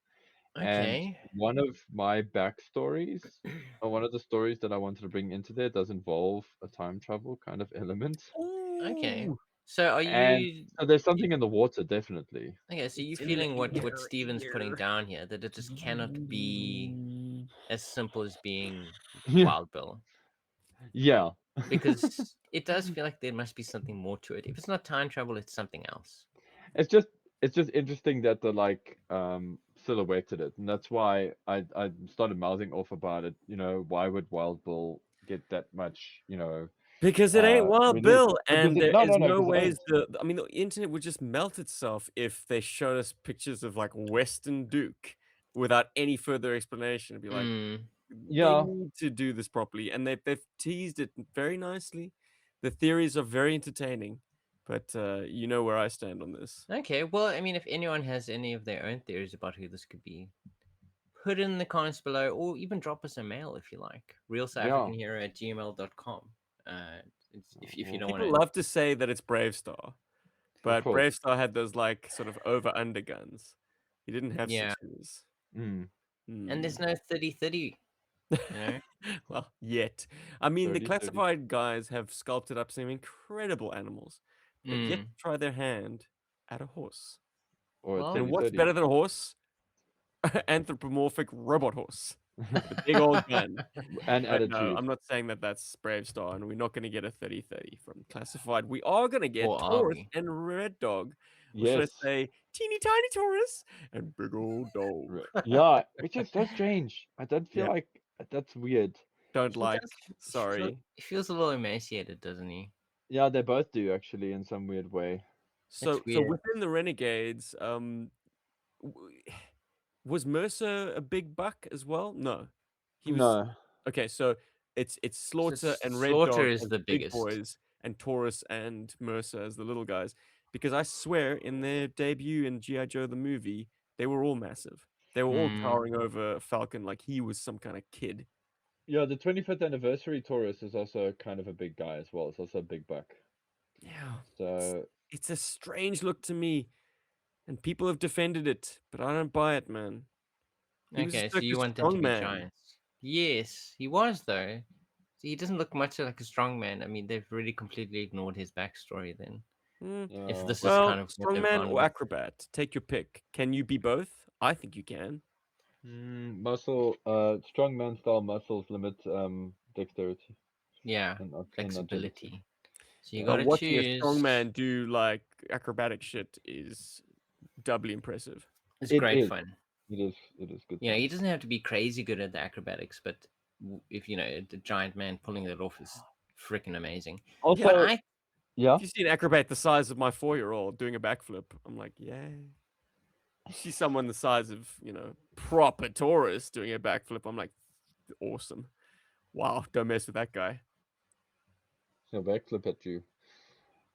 And Okay. one of my backstories, or one of the stories that I wanted to bring into there, does involve a time travel kind of element. Okay. Ooh, So are And you so there's something in the water, definitely. okay? So you it's in the feeling what air Steven's putting here. down here, that it just cannot be as simple as being Yeah. Wild Bill, Yeah. because it does feel like there must be something more to it. If it's not time travel, it's something else. It's just it's just interesting that the like silhouetted it, and that's why I started mouthing off about it. You know, why would Wild Bill get that much, Because it ain't Wild release? Bill, Because and there no, is no, no, no because it ways ain't. I mean, the internet would just melt itself if they showed us pictures of like Western Duke without any further explanation. It'd be like, Mm, they Yeah, need to do this properly, and they've teased it very nicely. The theories are very entertaining, but you know where I stand on this. okay. Well, I mean, if anyone has any of their own theories about who this could be, put it in the comments below, or even drop us a mail if you like. yeah. realsouthafricanhero@gmail.com. If you Well, don't want People to. love to say that it's Brave Star, of but course. Brave Star had those like sort of over under guns. He didn't have Yeah. 6 years. Mm, And there's no 30-30, you know? Well, yet. I mean, the 30-30. classified guys have sculpted up some incredible animals, but yet Mm. to try their hand at a horse. Or a Well, And what's 30-30. better than a horse? Anthropomorphic robot horse with a big old gun. And But no, attitude. I'm not saying that that's Brave Star, and we're not going to get a 30-30 from Classified. We are going to get or are Taurus we? and Red Dog, or should I Yes. say teeny tiny Taurus and big old dog. Yeah, which is so strange. I don't feel Yeah, like that's weird. don't He like. does. Sorry. He feels a little emaciated, doesn't he? Yeah, they both do actually in some weird way. It's So weird. within the Renegades, w- was Mercer a big buck as well? No, he was. No. Okay, so it's So Slaughter and Red Slaughter Dog is as the the big biggest. boys, and Taurus and Mercer as the little guys. Because I swear, in their debut in GI Joe the movie, they were all massive. They were all Mm, towering over Falcon like he was some kind of kid. Yeah, the 25th anniversary Taurus is also kind of a big guy as well. It's also a big buck. Yeah, it's So it's a strange look to me, and people have defended it, but I don't buy it, man. He was okay, just so like a you want them to strong be man. giants? Yes, he was though. He doesn't look much like a strong man. I mean, they've really completely ignored his backstory then. Hmm. If yeah. this is kind Well, of what they've strongman gone or with. acrobat, take your pick. Can you be both? I think you can. Muscle strongman style muscles limit dexterity Yeah, and agility. flexibility. So you Yeah. got to Watching a choose. strongman do like acrobatic shit is doubly impressive. It's It great is. fun. It is good You know, fun. he doesn't have to be crazy good at the acrobatics, but if you know the giant man pulling that off is freaking amazing. But Also, I yeah. If you see an acrobat the size of my 4-year-old doing a backflip, I'm like, yay. You see someone the size of, proper Taurus doing a backflip, I'm like, awesome. Wow, don't mess with that guy. So backflip at you.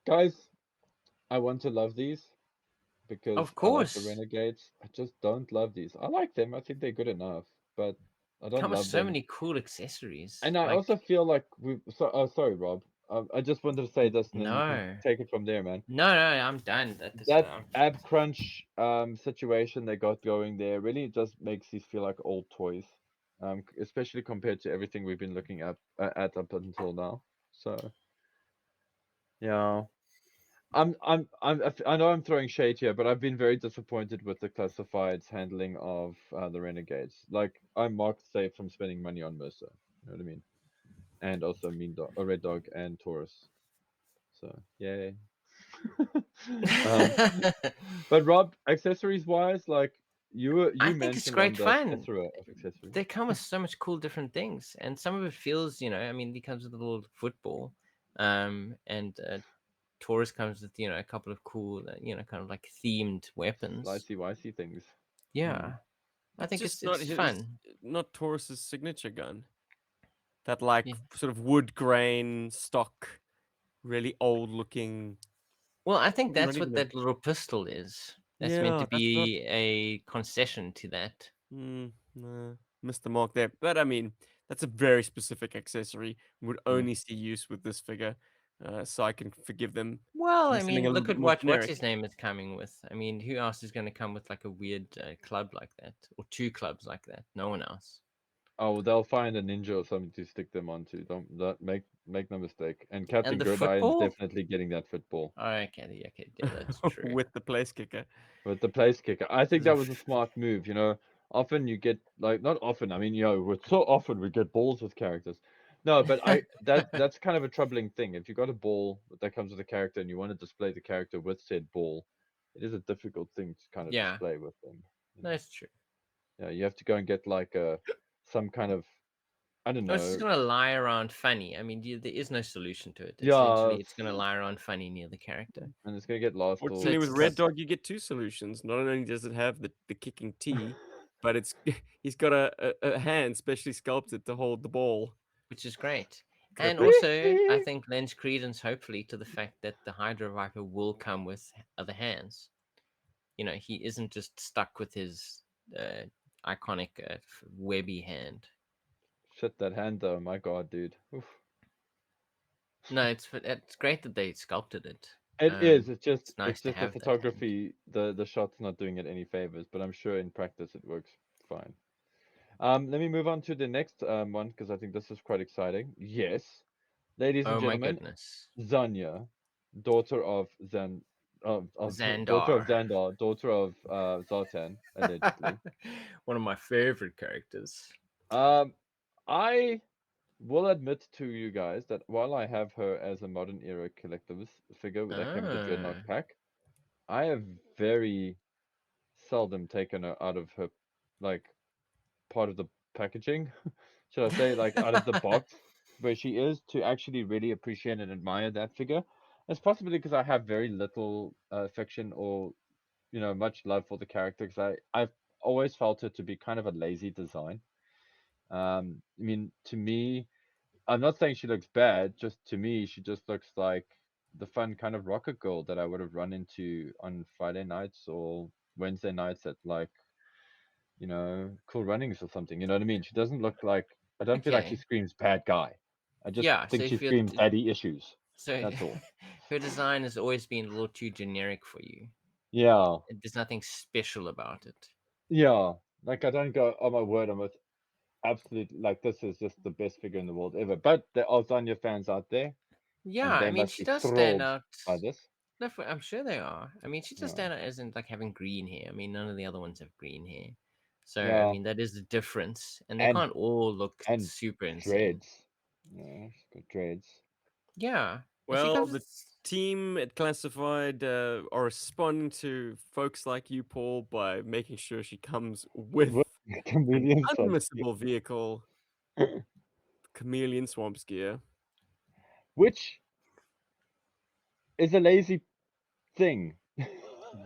Guys, I want to love these because of I like the course Renegades. I just don't love these. I like them. I think they're good enough, but I don't come with love so them. many cool accessories. And I Like also feel like we. So, oh, sorry, Rob. I just wanted to say this, and then you can no, take it from there, man. no, I'm done at this. That ab crunch situation they got going there really just makes these feel like old toys, especially compared to everything we've been looking at up until now. So yeah. I know I'm throwing shade here, but I've been very disappointed with the classifieds handling of the Renegades. Like I'm marked safe from spending money on Mercer. You know what I mean? And also Red Dog and Taurus. So yay. um, but Rob, accessories wise, like I you think it's mentioned great on the fun. plethora of accessories. They come with so much cool different things, and some of it feels, I mean, he comes with a little football, and Taurus comes with, a couple of cool, kind of like themed weapons. Slicey wicey things. Hmm. Yeah, I It's think just it's fun. not Taurus's signature gun. That like Yeah. sort of wood grain stock, really old looking. Well, I think Probably not that's even what a. that little pistol is. That's meant to Yeah, that's not. be a concession to that. No, missed the mark there. But I mean, that's a very specific accessory. Would Mm. only see use with this figure, so I can forgive them Well, for I something a mean, little look bit at more what's generic. his name is coming with. I mean, who else is going to come with like a weird club like that, or two clubs like that? No one else. Oh, they'll find a ninja or something to stick them onto. Don't make no mistake. And And Captain the Gridiron's football. definitely getting that football Oh, okay, yeah, that's true. with the place kicker. with the place kicker. I think The that was a f- smart move. Often you get like not often. I mean, so often we get balls with characters. No, but that's kind of a troubling thing. If you got a ball that comes with a character and you want to display the character with said ball, it is a difficult thing to kind of yeah, display with them. You know, that's true. yeah, you have to go and get like some kind of I don't Oh, it's just know. going to lie around funny. I mean, there is no solution to it. Yeah, Essentially, it's going to lie around funny near the character. and it's gonna get lost So or Fortunately, with it's Red cut. Dog, you get two solutions. Not only does it have the kicking T, but it's he's got a hand specially sculpted to hold the ball. which is great. And Gripper. also, I think lends credence, hopefully, to the fact that the Hydro Viper will come with other hands. He isn't just stuck with his iconic webby hand. Shit, that hand though. My God, dude. Oof. No, it's great that they sculpted it. It is. It's nice It's to just the have that hand. photography. The shot's not doing it any favors, but I'm sure in practice it works fine. Let me move on to the next one because I think this is quite exciting. Yes, ladies and Oh my gentlemen, goodness, Zanya, daughter of daughter of Xandar. Xandar, daughter of Zartan, allegedly. One of my favorite characters. Um, I will admit to you guys that while I have her as a modern era collector's figure that came with the Dreadnought Ah, pack, I have very seldom taken her out of her like part of the packaging. Should I say like out of the box where she is to actually really appreciate and admire that figure. It's possibly because I have very little affection or much love for the character because I've always felt her to be kind of a lazy design. I mean, to me, I'm not saying she looks bad. Just to me, she just looks like the fun kind of rocket girl that I would have run into on Friday nights or Wednesday nights at like cool runnings or something. You know what I mean? She doesn't look like. I don't feel like she okay. screams bad guy. I just Yeah, so think she if you're screams daddy issues. so That's all. her design has always been a little too generic for you. Yeah, There's nothing special about it. yeah. Like I don't go. Oh my word! I'm with absolutely like this is just the best figure in the world ever. But there are Zanya fans out there, Yeah, and I they mean, must she be does stand thrilled out. by this. I'm sure they are. I mean, she does Yeah, stand out as in like having green hair. I mean, none of the other ones have green hair. So, I yeah, mean, that is the difference. And they and can't all look and super insane. dreads. Yeah, she's got dreads. Yeah. And she Well, comes the with. team at Classified are responding to folks like you, Paul, by making sure she comes with What an chameleon swamp unmissable vehicle, chameleon swamp skier. which is a lazy thing.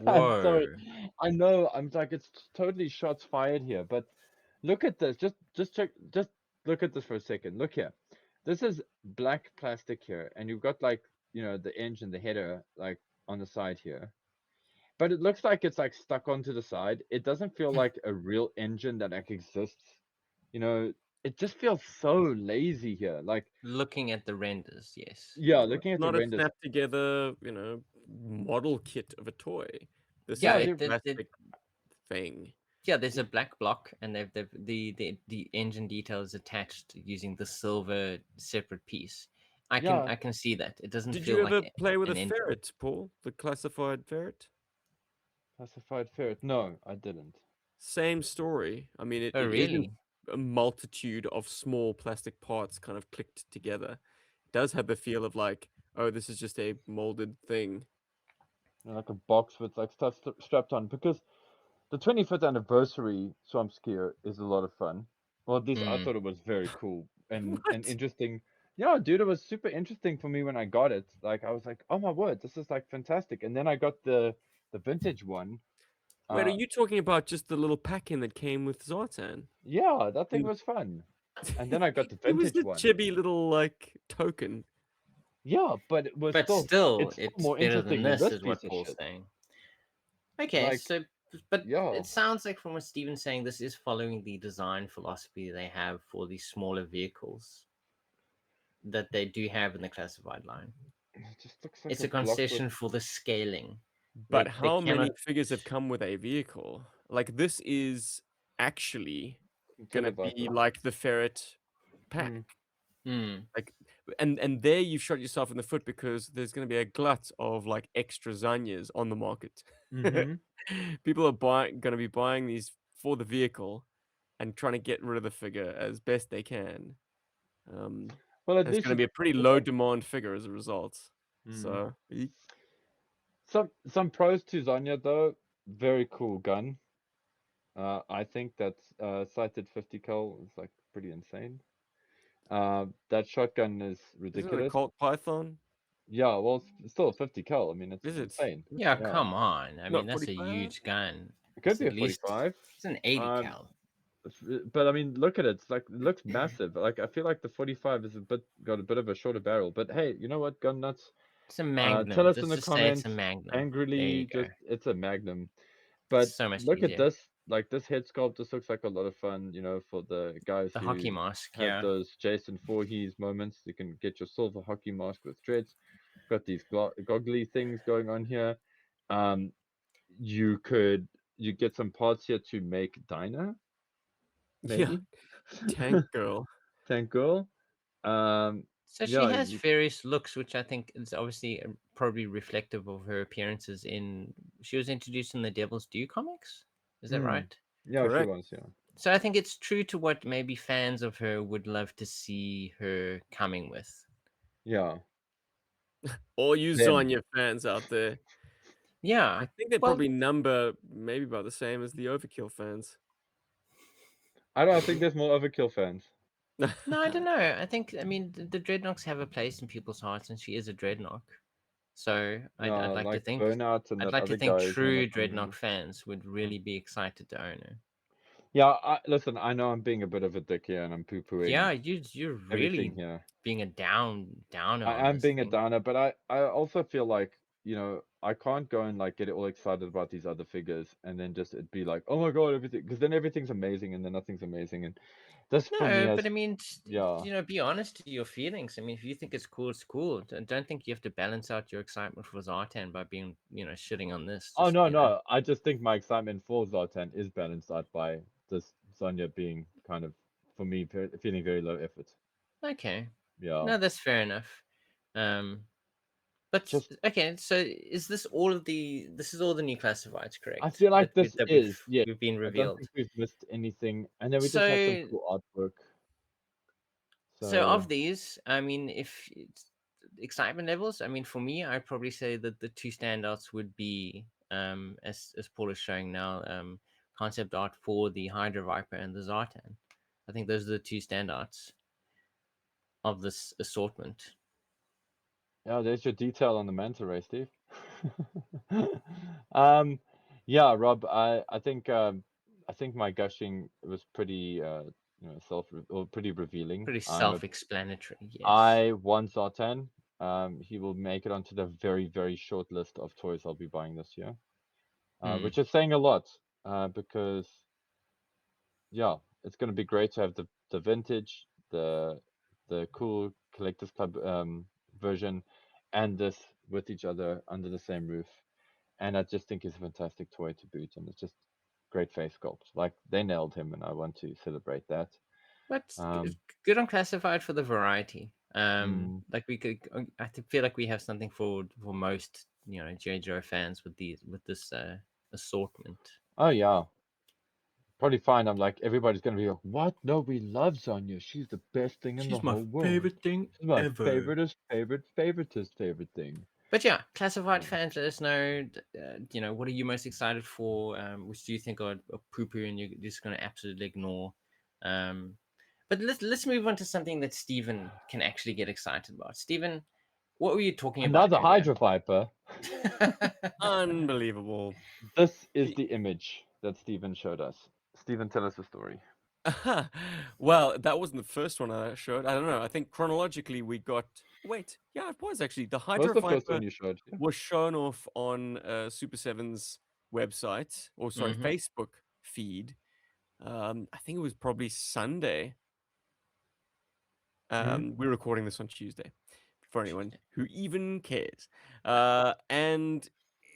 I'm sorry. Whoa. I know I'm like it's totally shots fired here, but look at this. Just check just look at this for a second. Look here. This is black plastic here, and you've got like, the engine, the header like on the side here. But it looks like it's like stuck onto the side. It doesn't feel like a real engine that like exists. You know, it just feels so lazy here. Like, Looking at the renders, yes. yeah, Well, looking it's at the not a renders. snap together, model kit of a toy. This Yeah, is Yeah, a dude. plastic thing. yeah, there's a black block, and the engine detail is attached using the silver separate piece. I can Yeah, I can see that. It doesn't Did feel you like ever play with a an engine. ferret, Paul? The classified ferret? classified ferret. No, I didn't. Same story. I mean, Oh, it isn't really? a multitude of small plastic parts kind of clicked together. It does have the feel of like, oh, this is just a molded thing. Like a box with like stuff strapped on because the 25th anniversary swamp skier is a lot of fun. Well, at least I Hmm. thought it was very cool and What? interesting. Yeah, dude, it was super interesting for me when I got it. Like I was like, oh my word, this is like fantastic. And then I got the vintage one. Wait, are Uh, you talking about just the little pack-in that came with Zartan? yeah, that thing The was fun. And then I got the It was vintage the one. chibi little like token. Yeah, but it was But still, it's still it's more better than interesting than this, this is what piece of Paul's shit. saying. Okay, Like, so but yeah. it sounds like from what Steven's saying, this is following the design philosophy they have for these smaller vehicles that they do have in the classified line. It just looks like It's a a block with concession for the scaling. But They how many cannot. figures have come with a vehicle? Like this is actually gonna be Televiper. like the ferret pack. Mm. Hmm. Like, and there you've shot yourself in the foot because there's gonna be a glut of like extra Zanyas on the market. Mm-hmm. People are gonna be buying these for the vehicle and trying to get rid of the figure as best they can. Well, at It's least gonna you be a get pretty something low like demand figure as a result. mm. So Some pros to Zanya though. Very cool gun. I think that sighted 50 cal is like pretty insane. That shotgun is isn't it a ridiculous. Colt Python? Yeah, well, it's still 50 cal. I mean, it's Is it? insane. Yeah, Yeah, come on. I mean, Not that's a 45? huge gun. it could It's be at a least 45. it's an 80 Um, cal. but I mean, look at it. It's like it looks massive. Like I feel like the 45 is got a bit of a shorter barrel. But hey, you know what, gun nuts? It's a Tell magnum. us in Let's the just say it's a comments magnum. There you angrily. go. Just it's a magnum. It's But so much look at easier. this. Like this head sculpt. This looks like a lot of fun. You know, for the guys The who hockey mask, have yeah. those Jason Voorhees moments. You can get your silver hockey mask with dreads. Got these goggly things going on here. Um, you get some parts here to make Dinah, Yeah, maybe. Tank Girl. Tank Girl. So she Yeah, has various looks, which I think is obviously probably reflective of her appearances in. She was introduced in the Devil's Due comics. Is that right? yeah, she Correct. was, yeah. So I think it's true to what maybe fans of her would love to see her coming with. Yeah. All you Them. Zonya fans out there. Yeah. I think they Well, probably number maybe about the same as the Overkill fans. I think there's more Overkill fans. no, I don't know. I mean, the Dreadnoks have a place in people's hearts, and she is a Dreadnok. So Yeah, I'd like to like think Burnout and I'd that like to other think guy's name I true can't remember. Dreadnok fans would really be excited to own her. Yeah, listen, I know I'm being a bit of a dick here and I'm poo-pooing Yeah, you're everything really here. being a downer I on am this being a thing. downer, but I also feel like, I can't go and like get all excited about these other figures and then just it'd be like, oh my god, everything, because then everything's amazing and then nothing's amazing. And this for me No, has, but I mean, yeah. be honest to your feelings. I mean, if you think it's cool, it's cool. Don't think you have to balance out your excitement for Zartan by being, shitting on this. Oh Just, no, I just think my excitement for Zartan is balanced out by this Sonya being kind of, for me, feeling very low effort. Okay. Yeah. No, that's fair enough. But Just okay, so is this all of the? This is all the new classifieds, correct? I feel like this that is, yeah. we've been I don't revealed. think we've missed anything. And then we just have some So cool artwork. so So of these, I mean, if it's excitement levels, I mean, for me, I'd probably say that the two standouts would be, as Paul is showing now, concept art for the Hydra Viper and the Zartan. I think those are the two standouts of this assortment. yeah, there's your detail on the manta ray, Steve. um yeah, Rob, I think my gushing was pretty or pretty revealing. Pretty self-explanatory, yes. I want Zartan. He will make it onto the very, very short list of toys I'll be buying this year. Which is saying a lot. Because yeah, it's gonna be great to have the vintage, the cool collectors club version and this with each other under the same roof. And I just think it's a fantastic toy to boot, and it's just great face sculpt. Like they nailed him, and I want to celebrate that. But Um, good on classified for the variety. mm, Like we could, feel like we have something for most, GI Joe fans with this assortment. oh yeah, probably fine. I'm like everybody's gonna be like, what? No, we love Sonya. She's the best thing in the She's my whole world. favorite thing She's my ever. favoriteest favorite thing. But yeah, classified Yeah. fans, let us know. What are you most excited for? Which do you think are poo poo and you're just going to absolutely ignore? But let's move on to something that Stephen can actually get excited about. Stephen, what were you talking about Another earlier? Hydra Viper. Unbelievable. This is the image that Steven showed us. Steven, tell us the story. Well, that wasn't the first one I showed. I don't know. I think chronologically we got. Wait, yeah, it was actually the What was Hydro the first Viper one you showed? Yeah. was shown off on Super Seven's website, or sorry, Mm-hmm. Facebook feed. I think it was probably Sunday. We're recording this on Tuesday for anyone who even cares. And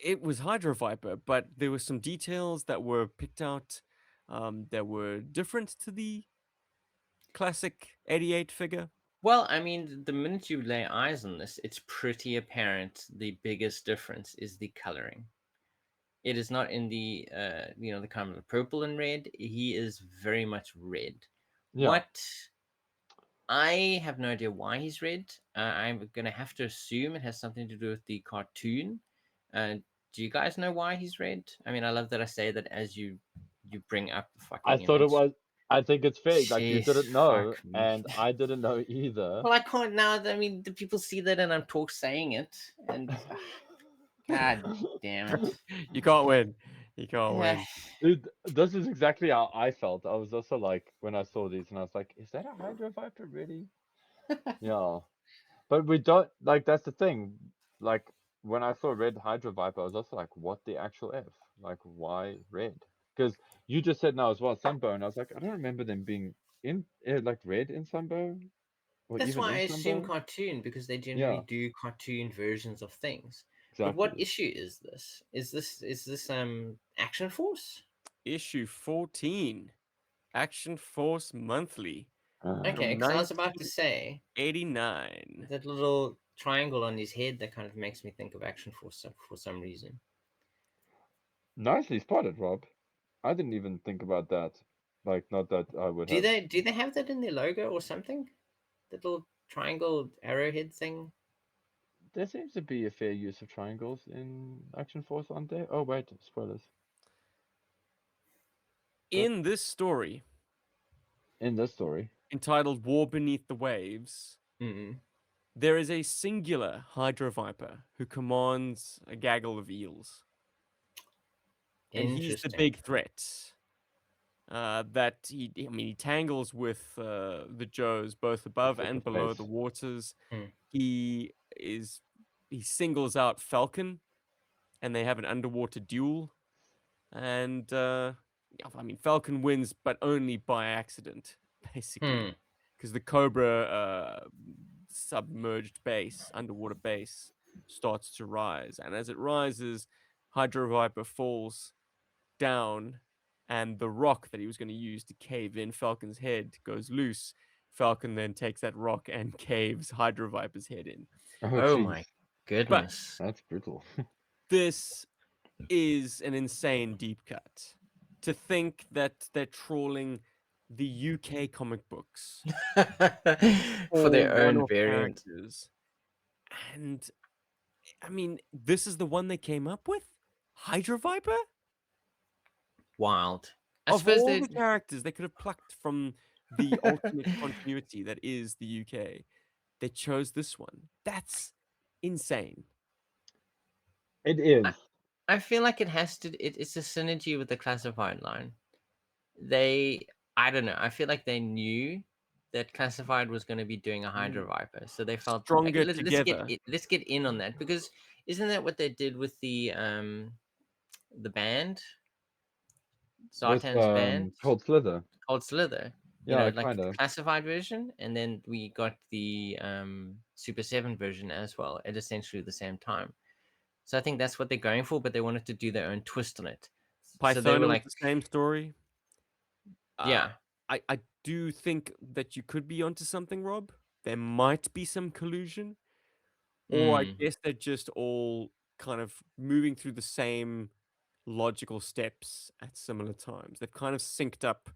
it was Hydro Viper, but there were some details that were picked out that were different to the classic 88 figure. Well, I mean, the minute you lay eyes on this, it's pretty apparent the biggest difference is the coloring. It is not in the the kind of purple and red. He is very much red. Yeah. What I have no idea why he's red. I'm gonna have to assume it has something to do with the cartoon. Do you guys know why he's red? I mean, I love that I say that as you bring up the I fucking thought it image. was. I think it's fake. Like you Jeez, didn't know, fuck me. and I didn't know either. Well, I can't now. I mean, the people see that, and I'm saying it, and god damn it. You can't win. You can't Yeah. win. Dude, this is exactly how I felt. I was also like, when I saw these, and I was like, "Is that a Hydro Viper, really?" Yeah, but we don't like. That's the thing. Like when I saw red Hydro Viper, I was also like, "What the actual f? Like, why red?" Because you just said now as well, Sunbone. I was like, I don't remember them being in like red in Sunbone or That's even why in I assume Sunbone. cartoon because they generally Yeah, do cartoon versions of things. But what exactly. issue is this? Is this Action Force? Issue 14, Action Force Monthly Okay, from because I was about to say 1989. that little triangle on his head that kind of makes me think of Action Force for some reason. Nicely spotted, Rob. I didn't even think about that. Like, not that I would Do have. they have that in their logo or something? That little triangle arrowhead thing. There seems to be a fair use of triangles in Action Force, aren't there? Oh wait, spoilers. But In this story, in this story, entitled War Beneath the Waves, Mm, there is a singular Hydro Viper who commands a gaggle of eels. And he's the interesting. big threat. That I mean, he tangles with the Joes both the above flip and of below space. the waters. Hmm. He is he singles out Falcon, and they have an underwater duel. And yeah, I mean, Falcon wins, but only by accident, basically, Hmm. because the Cobra submerged base, underwater base, starts to rise, and as it rises, Hydro Viper falls down, and the rock that he was going to use to cave in Falcon's head goes loose. Falcon then takes that rock and caves Hydro Viper's head in. Oh Oh jeez, my But goodness. that's brutal. this is an insane deep cut. To think that they're trawling the UK comic books For for their own one-off variant. characters, and I mean, this is the one they came up with, Hydro Viper. Wild. I Of suppose all they the characters they could have plucked from the alternate continuity that is the UK, they chose this one. That's insane. It I, is. I feel like it has to it's a synergy with the classified line. They I don't know. I feel like they knew that classified was going to be doing a Mm, Hydro Viper. So they felt like Stronger let's get together. let's get in on that because isn't that what they did with the band? With Zartan's band? Cold Slither. Called Slither. Yeah, Like kind the of. classified version, and then we got the Super 7 version as well at essentially the same time. So I think that's what they're going for, but they wanted to do their own twist on it. So they were Pythona was like, the same story. Uh, yeah. I do think that you could be onto something, Rob. There might be some collusion, or I Mm, guess they're just all kind of moving through the same logical steps at similar times. They've kind of synced up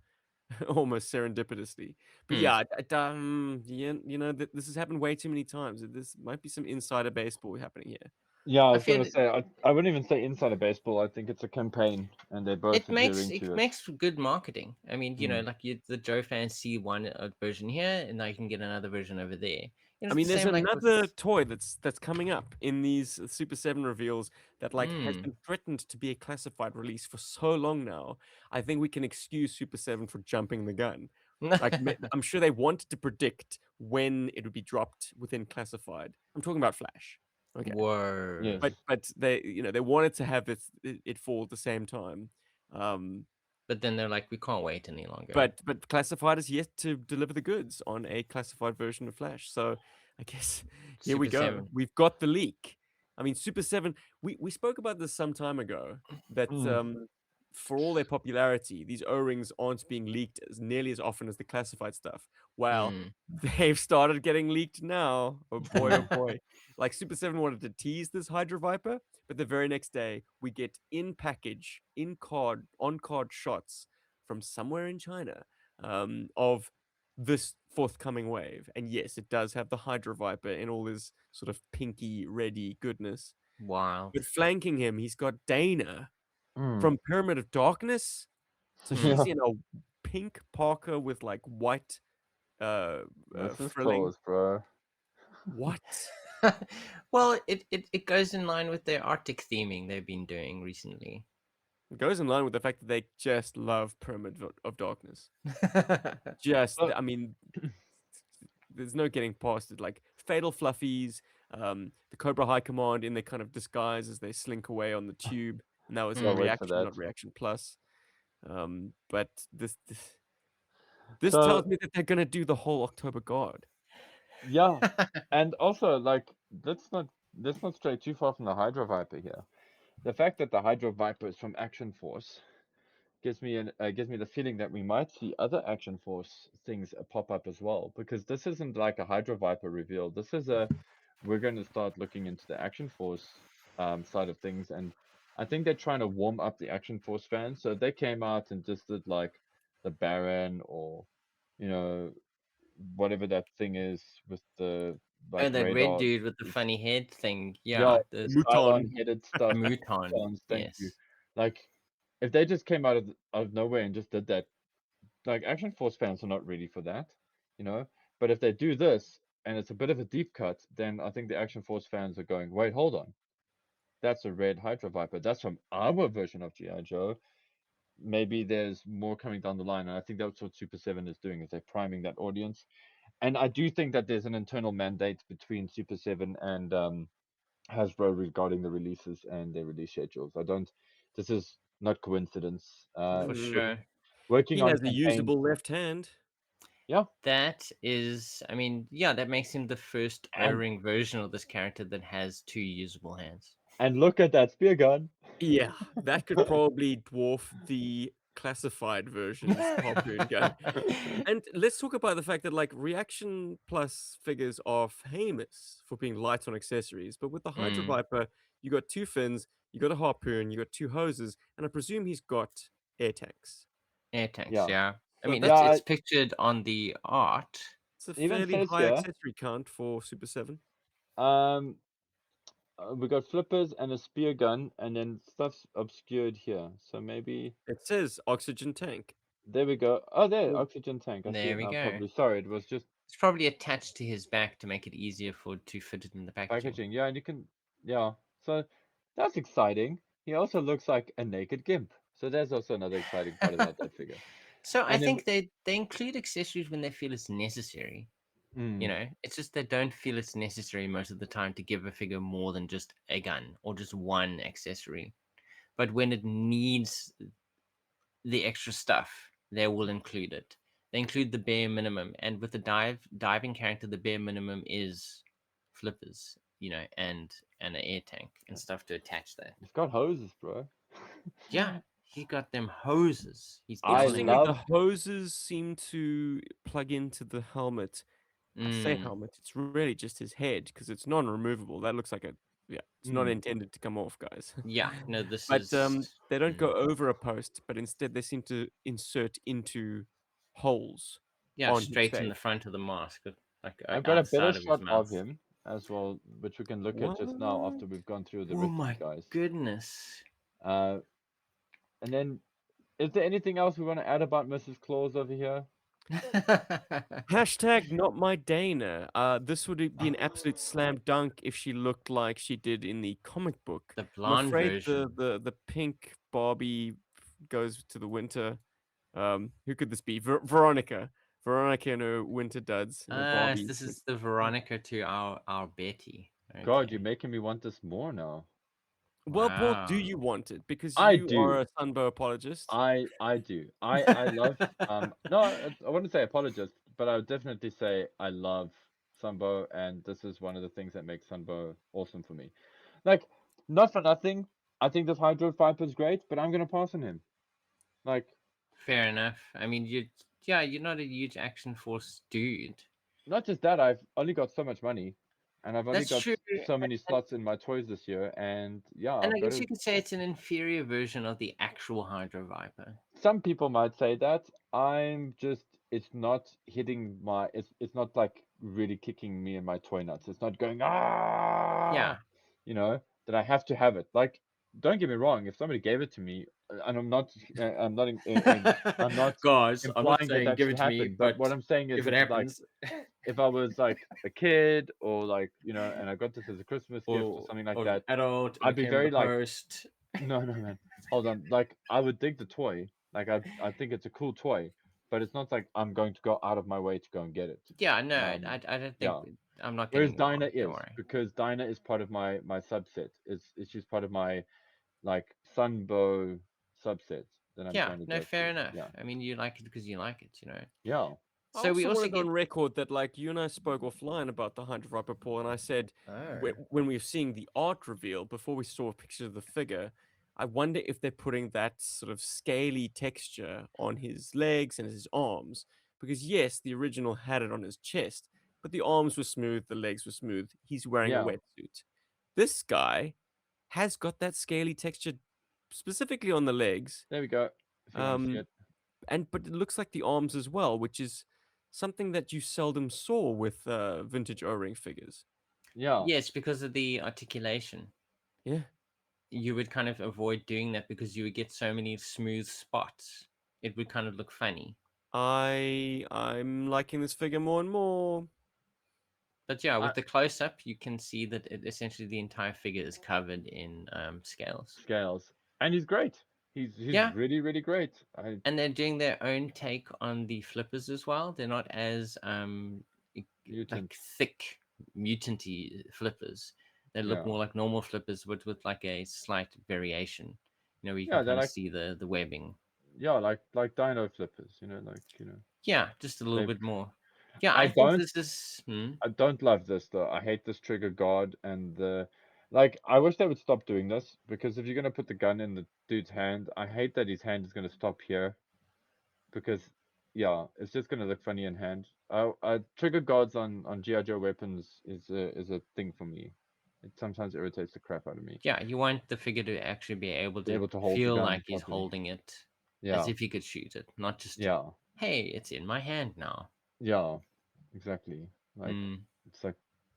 almost serendipitously. But hmm. yeah, yeah, this has happened way too many times. This might be some insider baseball happening here. Yeah, I I was feel gonna say I wouldn't even say Insider Baseball. I think it's a campaign, and they're both adhering it to it. makes for good marketing. I mean, Mm. like the Joe fans see one version here, and now you can get another version over there. It's I the mean, there's same like another with toy that's coming up in these Super 7 reveals that like has mm. been threatened to be a classified release for so long now. I think we can excuse Super 7 for jumping the gun. Like I'm sure they wanted to predict when it would be dropped within classified. I'm talking about Flash. Okay. Yes. Whoa. But they they wanted to have it fall at the same time. But then they're like, we can't wait any longer. But classified is yet to deliver the goods on a classified version of Flash. So I guess here we Super go. 7. We've got the leak. I mean, Super 7, we spoke about this some time ago that Mm. for all their popularity, these O-rings aren't being leaked as nearly as often as the classified stuff. Well, Mm. they've started getting leaked now. Oh boy, oh Mm. boy. Like Super 7 wanted to tease this Hydra Viper, but the very next day we get in package, in card, on card shots from somewhere in China of this forthcoming wave. And yes, it does have the Hydra Viper in all his sort of pinky, reddy goodness. Wild. But flanking him, he's got Dana Mm. from Pyramid of Darkness. So Hmm. she's Yeah. in a pink parka with like white Mrs. frilling. Claus, bro. What? Well, it goes in line with their Arctic theming they've been doing recently. It goes in line with the fact that they just love Pyramid of Darkness. Just, But I mean, there's no getting past it. Like Fatal Fluffies, the Cobra High Command in their kind of disguise as they slink away on the tube, and that was in Mm. wait for reaction, that. not reaction plus. But this tells So me that they're gonna do the whole October Guard. yeah, and also like let's not stray too far from the Hydro Viper here. The fact that the Hydro Viper is from Action Force gives me the feeling that we might see other Action Force things pop up as well, because this isn't like a Hydro Viper reveal. This is we're going to start looking into the Action Force side of things, and I think they're trying to warm up the Action Force fans. So they came out and just did like the Baron, or you know, whatever that thing is with the Oh, like that red radar. dude with the funny head thing. Yeah, Yeah, the the Mouton. Skylon headed stuff. Mouton. Thank you. Yes. Like, if they just came out of nowhere and just did that, like Action Force fans are not ready for that, you know. But if they do this and it's a bit of a deep cut, then I think the Action Force fans are going, wait, hold on, that's a red Hydra Viper. That's from our version of GI Joe. Maybe there's more coming down the line, and I think that's what Super 7 is doing, is they're priming that audience. And I do think that there's an internal mandate between Super 7 and Hasbro regarding the releases and their release schedules. I don't. This is not coincidence. For Mm, sure. Working he on has a campaigns. usable left hand. Yeah, That is, I mean, yeah, that makes him the first and O-ring version of this character that has two usable hands. look at that spear gun. Yeah, that could probably dwarf the classified version's harpoon gun. And let's talk about the fact that like reaction plus figures are famous for being light on accessories, but with the Hydra Mm. Viper, you got two fins, you got a harpoon, you got two hoses, and I presume he's got air tanks. Air tanks, Yeah, yeah. I So mean, that's it's pictured on the art. it's a even fairly says high here. accessory count for Super 7. Um, we got flippers and a spear gun, and then stuff's obscured here. So maybe It says oxygen tank. there we go. Oh, there, Well, oxygen tank. I see There it we now. go. Probably. Sorry, it was just It's probably attached to his back to make it easier to fit it in the packaging. packaging. Yeah, and you can. Yeah, so that's exciting. He also looks like a naked gimp. So there's also another exciting part about that figure. So I And then, think they include accessories when they feel it's necessary. You mm, know, it's just they don't feel it's necessary most of the time to give a figure more than just a gun or just one accessory. But when it needs the extra stuff, they will include it. They include the bare minimum, and with the diving character, the bare minimum is flippers, you know, and an air tank and stuff to attach that. he's got hoses, bro. Yeah, he got them hoses. He's I doubling Interestingly, up. the love. hoses seem to plug into the helmet. I say Mm, helmet, it's really just his head because it's non-removable. That looks like a yeah, it's not Mm, intended to come off, guys. yeah, no, this But is they don't mm, go over a post, but instead they seem to insert into holes yeah, on his straight in face. the front of the mask, like I've got a better outside of his shot of mouth. him as well, which we can look at What? just now after we've gone through the Oh rookie my guys. goodness. Uh, and then, is there anything else we want to add about Mrs. Claus over here? Hashtag not my Dana. This would be an absolute slam dunk if she looked like she did in the comic book. The I'm blonde afraid version. the pink Barbie goes to the winter. Who could this be? Veronica. Veronica in her winter duds and her Barbie. This is the Veronica to our Betty. God, you're Okay. making me want this more now. Well, Paul, do Wow. you want it? Because I you do. are a Sunbow apologist. I do. I love no, I wouldn't say apologist, but I would definitely say I love Sunbow, and this is one of the things that makes Sunbow awesome for me. Like, not for nothing, I think this Hydro Viper is great, but I'm gonna pass on him. Like, Fair enough. I mean, you're not a huge action force dude. not just that, I've only got so much money, and I've only That's got true. so many slots in my toys this year, and yeah, And I've I got guess to. you could say it's an inferior version of the actual Hydro Viper. Some people might say that. I'm just, it's not hitting my, it's not like really kicking me in my toy nuts. It's not going Yeah. you know, that I have to have it. Like, don't get me wrong, if somebody gave it to me, and I'm not Guys, I'm not implying that saying that give should it to me, happen. But but what I'm saying is, if it like, happens, if I was like a kid or like, and I got this as a Christmas gift or or something like or an that, adult and I'd it be came in the very like, post. no, no, man. Hold on. Like, I would dig the toy. Like, I think it's a cool toy, but it's not like I'm going to go out of my way to go and get it. Yeah, no, Um, I don't think yeah. I'm not Whereas getting you Dinah wrong. Don't is, worry. because Dinah is part of my subset. It's just part of my like Sunbow subset that I'm Yeah, trying to no, go through. fair enough. Yeah. I mean, you like it because you like it, you know. Yeah. I So we also also wanted get. on record that, like, you and I spoke offline about the Hydro Viper, Paul, and I said Oh. when we were seeing the art reveal before we saw a picture of the figure, I wonder if they're putting that sort of scaly texture on his legs and his arms. Because yes, the original had it on his chest, but the arms were smooth, the legs were smooth. He's wearing a Yeah. wetsuit. This guy has got that scaly texture specifically on the legs. There we go. If you want to see Um, it. but it looks like the arms as well, which is something that you seldom saw with vintage O-ring figures. Yeah. Yes, because of the articulation. Yeah, You would kind of avoid doing that because you would get so many smooth spots. It would kind of look funny. I'm liking this figure more and more. But yeah, I, with the close up, you can see that essentially the entire figure is covered in scales. scales. And he's great. He's Yeah, really, really great. and they're doing their own take on the flippers as well. They're not as Mutant. like thick mutanty flippers. They look Yeah. more like normal flippers, but with like a slight variation. You know, where you can Yeah, they're kind of like, see the webbing. yeah, like dino flippers, Yeah, just a little they bit more. Yeah, I I think don't this is. I don't love this though. I hate this trigger guard and the like I wish they would stop doing this because if you're gonna put the gun in the dude's hand, I hate that his hand is gonna stop here because yeah, it's just gonna look funny in hand. Trigger guards on GI Joe weapons is a thing for me. It sometimes irritates the crap out of me. Yeah, you want the figure to actually be able Be to able to hold the feel gun like he's properly. holding it as Yeah, if he could shoot it, not just, yeah, hey, it's in my hand now. yeah, exactly. Like Mm. it's like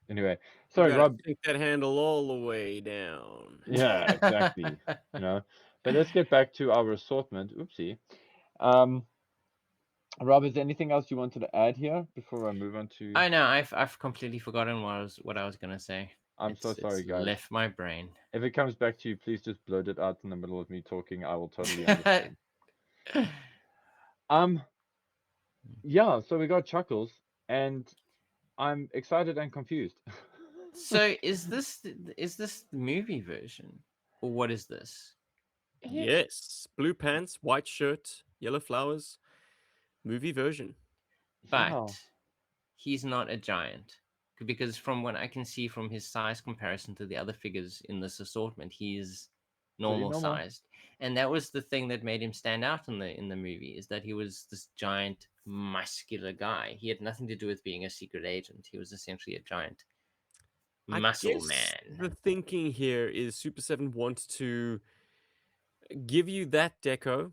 anyway. You Sorry, gotta Rob. sink that handle all the way down. Yeah, exactly. But let's get back to our assortment. Oopsie. Um, Rob, is there anything else you wanted to add here before I move on to? I know, I've completely forgotten what I was gonna say. I'm so It's sorry, guys. left my brain. If it comes back to you, please just blurt it out in the middle of me talking. I will totally understand. Um, yeah, so we got Chuckles, and I'm excited and confused. So is this the movie version, or what is this? Yes, blue pants, white shirt, yellow flowers, movie version. Yeah, But he's not a giant because from what I can see from his size comparison to the other figures in this assortment, he's pretty normal normal. sized. And that was the thing that made him stand out in the movie is that he was this giant muscular guy. He had nothing to do with being a secret agent. He was essentially a giant I muscle guess man. the thinking here is Super 7 wants to give you that deco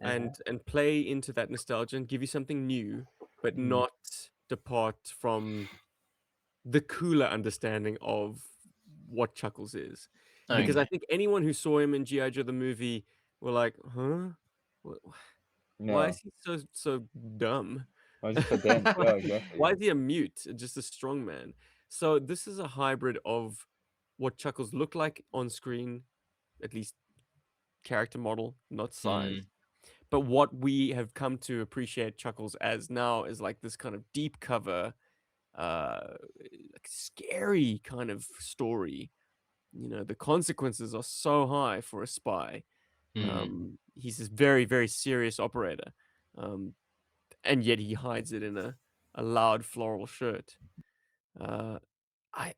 and play into that nostalgia and give you something new, but Mm. not depart from the cooler understanding of what Chuckles is. Because Okay. I think anyone who saw him in G.I. Joe the movie were like, huh? What? Why Yeah. is he so dumb? I just so dense. Yeah, exactly. Why is he a mute? Just a strong man. So this is a hybrid of what Chuckles look like on screen, at least character model, not size. Mm. But what we have come to appreciate Chuckles as now is like this kind of deep cover, like scary kind of story. You know, the consequences are so high for a spy. Mm. He's this very, very serious operator. Um, and yet he hides it in a loud floral shirt. Uh, I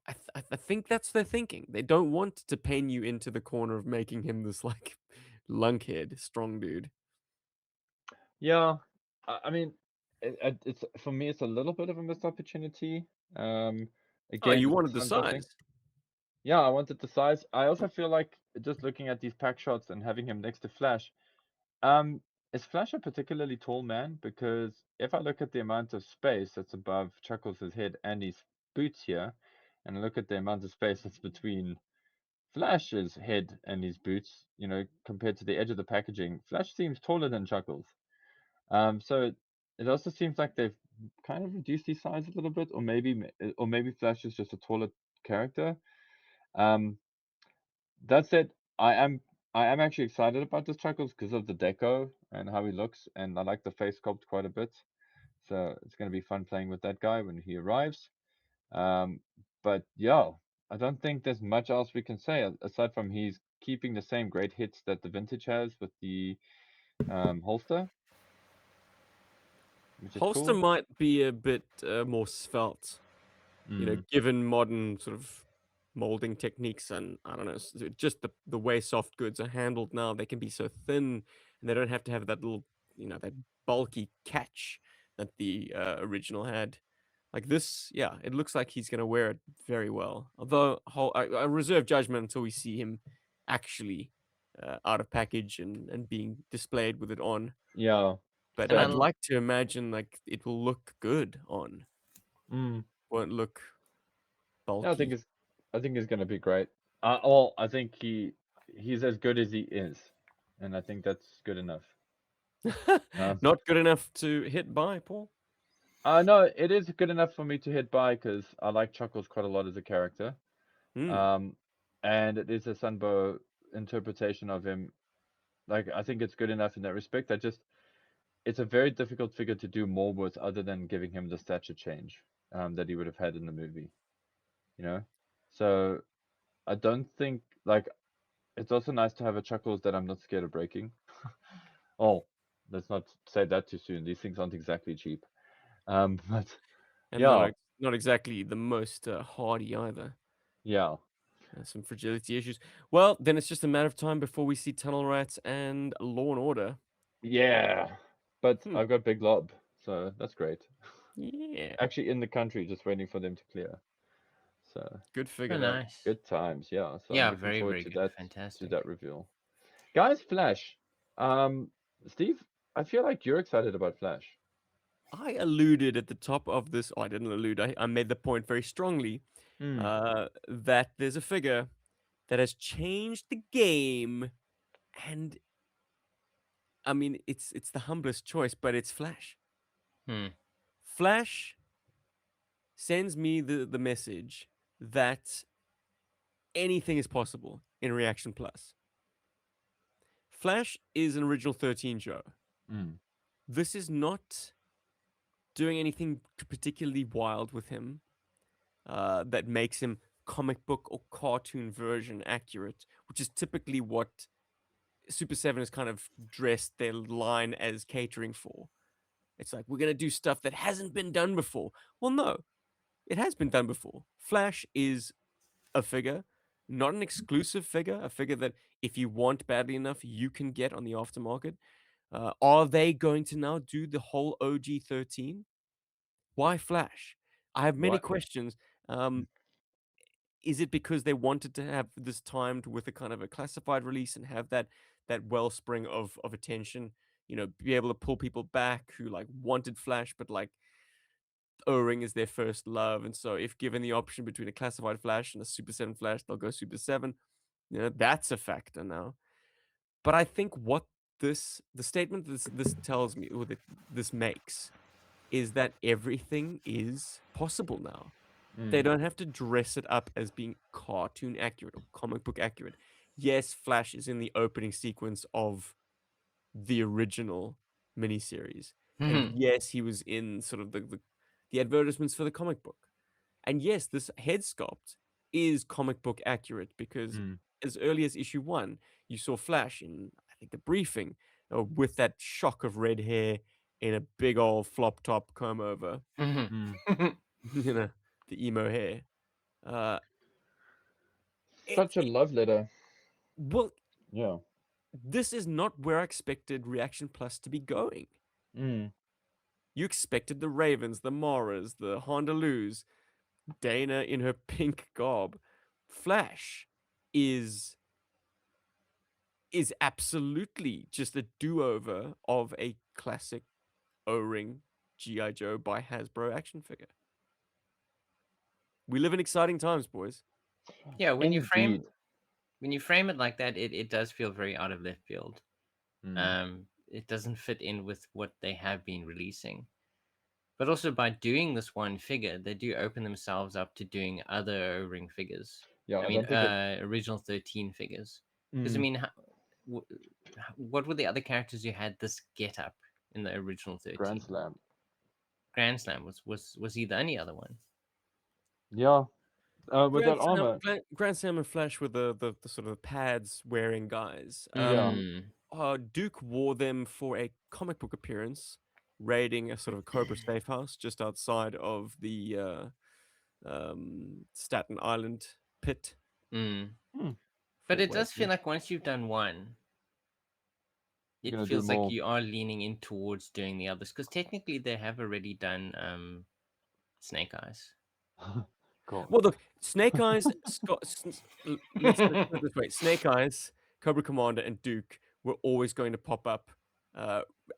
think that's their thinking. They don't want to paint you into the corner of making him this like lunkhead, strong dude. Yeah, I mean, it's for me, it's a little bit of a missed opportunity. Um, Oh, Again, you with the wanted the sun building. size. Yeah, I wanted the size. I also feel like just looking at these pack shots and having him next to Flash. Um, is Flash a particularly tall man? Because if I look at the amount of space that's above Chuckles' head and his boots here, and I look at the amount of space that's between Flash's head and his boots, compared to the edge of the packaging, Flash seems taller than Chuckles. So it also seems like they've kind of reduced his size a little bit, or maybe Flash is just a taller character. Um, that said, I am I am actually excited about this Chuckles because of the deco and how he looks, and I like the face sculpt quite a bit. So it's going to be fun playing with that guy when he arrives. Um, but yeah, I don't think there's much else we can say aside from he's keeping the same great hits that the vintage has with the holster, which is Holster cool. might be a bit more svelte, Mm, given modern sort of molding techniques and I don't know, just the way soft goods are handled now. They can be so thin, and they don't have to have that little, that bulky catch that the original had. Like this, yeah, it looks like he's gonna wear it very well. Although I reserve judgment until we see him actually out of package and being displayed with it on. yeah, But And I'd same. like to imagine like it will look good on. Mm. Won't look Yeah, bulky. I think he's gonna be great. Well, I think he's as good as he is, and I think that's good enough. Um, Not good enough to hit by, Paul. no, it is good enough for me to hit by because I like Chuckles quite a lot as a character. Hmm. Um, and it is a Sunbow interpretation of him. Like, I think it's good enough in that respect. It's a very difficult figure to do more with other than giving him the stature change that he would have had in the movie, you know? So I don't think, like, it's also nice to have a Chuckles that I'm not scared of breaking. Oh, let's not say that too soon. These things aren't exactly cheap. But And yeah, not exactly the most hardy either. yeah, Some fragility issues. Well, then it's just a matter of time before we see Tunnel Rats and Law and Order. yeah. But Hmm. I've got Big Lob, so that's great. Yeah. Actually, in the country, just waiting for them to clear. So Good Oh, figure. yeah, nice. good times. Yeah, so I'm Yeah, looking very, forward very to good. that Fantastic. reveal. Guys, Flash. Um, Steve, I feel like you're excited about Flash. I alluded at the top of this. Oh, I didn't allude. I made the point very strongly Hmm. that there's a figure that has changed the game, and I mean it's the humblest choice, but it's Flash. Hmm. Flash sends me the message that anything is possible in Reaction Plus. Flash is an original 13 show. Hmm. This is not doing anything particularly wild with him that makes him comic book or cartoon version accurate, which is typically what Super 7 has kind of dressed their line as catering for. It's like, we're going to do stuff that hasn't been done before. Well, no, it has been done before. Flash is a figure, not an exclusive figure, a figure that if you want badly enough, you can get on the aftermarket. Are they going to now do the whole OG 13? Why Flash? I have many What? questions. Is it because they wanted to have this timed with a kind of a classified release and have that wellspring of attention? Be able to pull people back who like wanted Flash, but like O-Ring is their first love, and so if given the option between a classified Flash and a Super 7 Flash, they'll go Super 7. That's a factor now. But I think what the statement this tells me, or that this makes, is that everything is possible now. They don't have to dress it up as being cartoon accurate or comic book accurate. Yes, Flash is in the opening sequence of the original miniseries, and yes, he was in sort of the advertisements for the comic book. And yes, this head sculpt is comic book accurate because as early as issue 1, you saw Flash in, I think, the briefing with that shock of red hair in a big old flop top comb over, you know, the emo hair. Such a love letter. Well, Yeah. this is not where I expected Reaction Plus to be going. You expected the Ravens, the Maras, the Hondaloos, Dana in her pink garb. Flash is absolutely just a do-over of a classic O-ring GI Joe by Hasbro action figure. We live in exciting times, boys. Yeah, when you Indeed. frame it like that, it does feel very out of left field. It doesn't fit in with what they have been releasing. But also by doing this one figure, they do open themselves up to doing other O-ring figures. Yeah, I I mean, don't think it. original 13 figures. Because I mean, what were the other characters who had this get up in the original 13? Grand Slam. Grand Slam was he the only other one? Yeah. With that armor. Grand Sam and Flash were the sort of pads wearing guys. Duke wore them for a comic book appearance, raiding a sort of Cobra safe house just outside of the Staten Island pit. But it does feel like once you've done one, it feels like you are leaning in towards doing the others, because technically they have already done Snake Eyes. Cool. Well, look, Snake Eyes. Let's put it this way: Snake Eyes, Cobra Commander, and Duke were always going to pop up,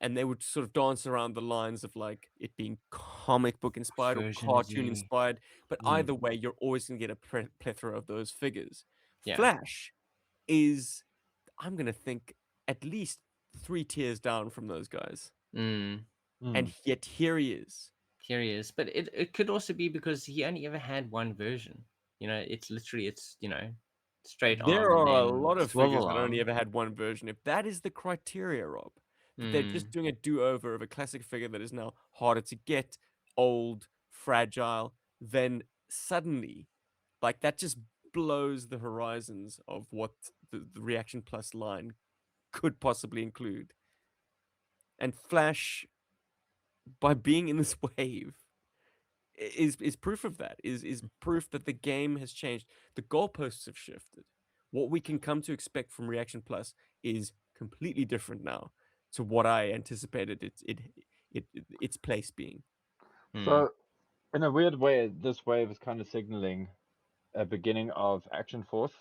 and they would sort of dance around the lines of like it being comic book inspired or Version cartoon Z. inspired. But either way, you're always going to get a plethora of those figures. Yeah. Flash is, I'm going to think, at least 3 tiers down from those guys, and yet here he is. Here he is. But it could also be because he only ever had one version. You know, it's literally, straight There arm. are And a then lot of swivel figures that arm. only ever had one version. If that is the criteria, Rob, that they're just doing a do-over of a classic figure that is now harder to get, old, fragile, then suddenly, like, that just blows the horizons of what the Reaction Plus line could possibly include. And Flash, by being in this wave, is proof of that. Is proof that the game has changed. The goalposts have shifted. What we can come to expect from Reaction Plus is completely different now to what I anticipated its place being. So, in a weird way, this wave is kind of signaling a beginning of Action Force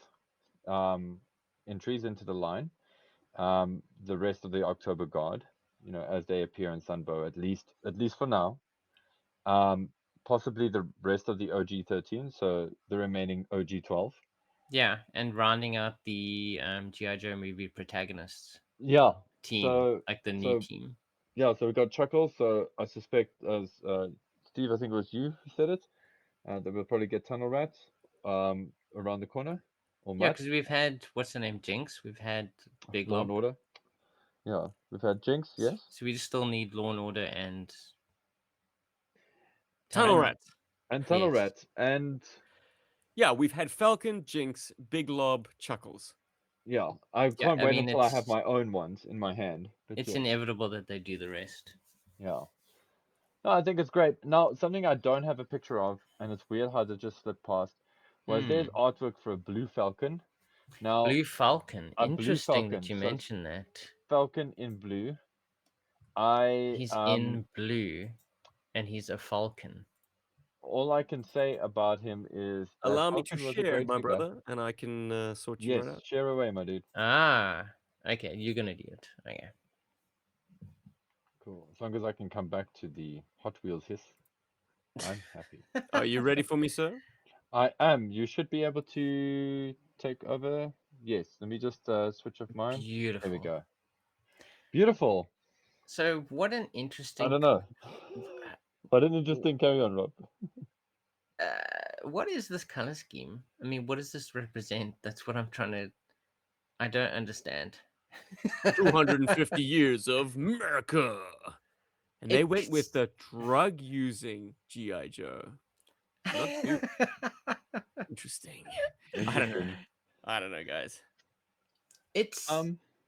entries into the line. The rest of the October Guard, as they appear in Sunbow, at least for now. Possibly the rest of the OG 13, so the remaining OG 12. Yeah, and rounding out the GI Joe movie protagonists. Yeah. Team, So like the new team. Yeah, so we got Chuckles. So I suspect, as Steve, I think it was you who said it, that we'll probably get Tunnel Rat around the corner. Or Yeah, because we've had, what's her name, Jinx. We've had Big Law and Lob. Order. Yeah, we've had Jinx. Yes. So we still need Law and Order and Tunnel Rat. And Tunnel Rat. And yeah, we've had Falcon, Jinx, Big Lob, Chuckles. Yeah, I can't wait until I have my own ones in my hand. It's inevitable that they do the rest. Yeah. No, I think it's great. Now, something I don't have a picture of, and it's weird how they just slipped past, was there's artwork for a Blue Falcon. Now, Blue Falcon. Interesting that you so mentioned that. Falcon in blue. He's in blue, and he's a falcon. All I can say about him is that allow me Falcon to was share, my figure. brother, and I can sort you right out. Yes, share away, my dude. Ah, okay, you're gonna do it. Okay. Cool. As long as I can come back to the Hot Wheels hiss, I'm happy. Are you ready for me, sir? I am. You should be able to take over. Yes. Let me just switch off mine. Beautiful. There we go. Beautiful. So what an I interesting. don't know. But an interesting carry on, Rob. What is this color scheme? I mean, what does this represent? That's what I'm trying to. I don't understand. 250 years of America. And they went with It's. the drug using GI Joe. Not too interesting. I don't know. Interesting. I don't know, guys. it's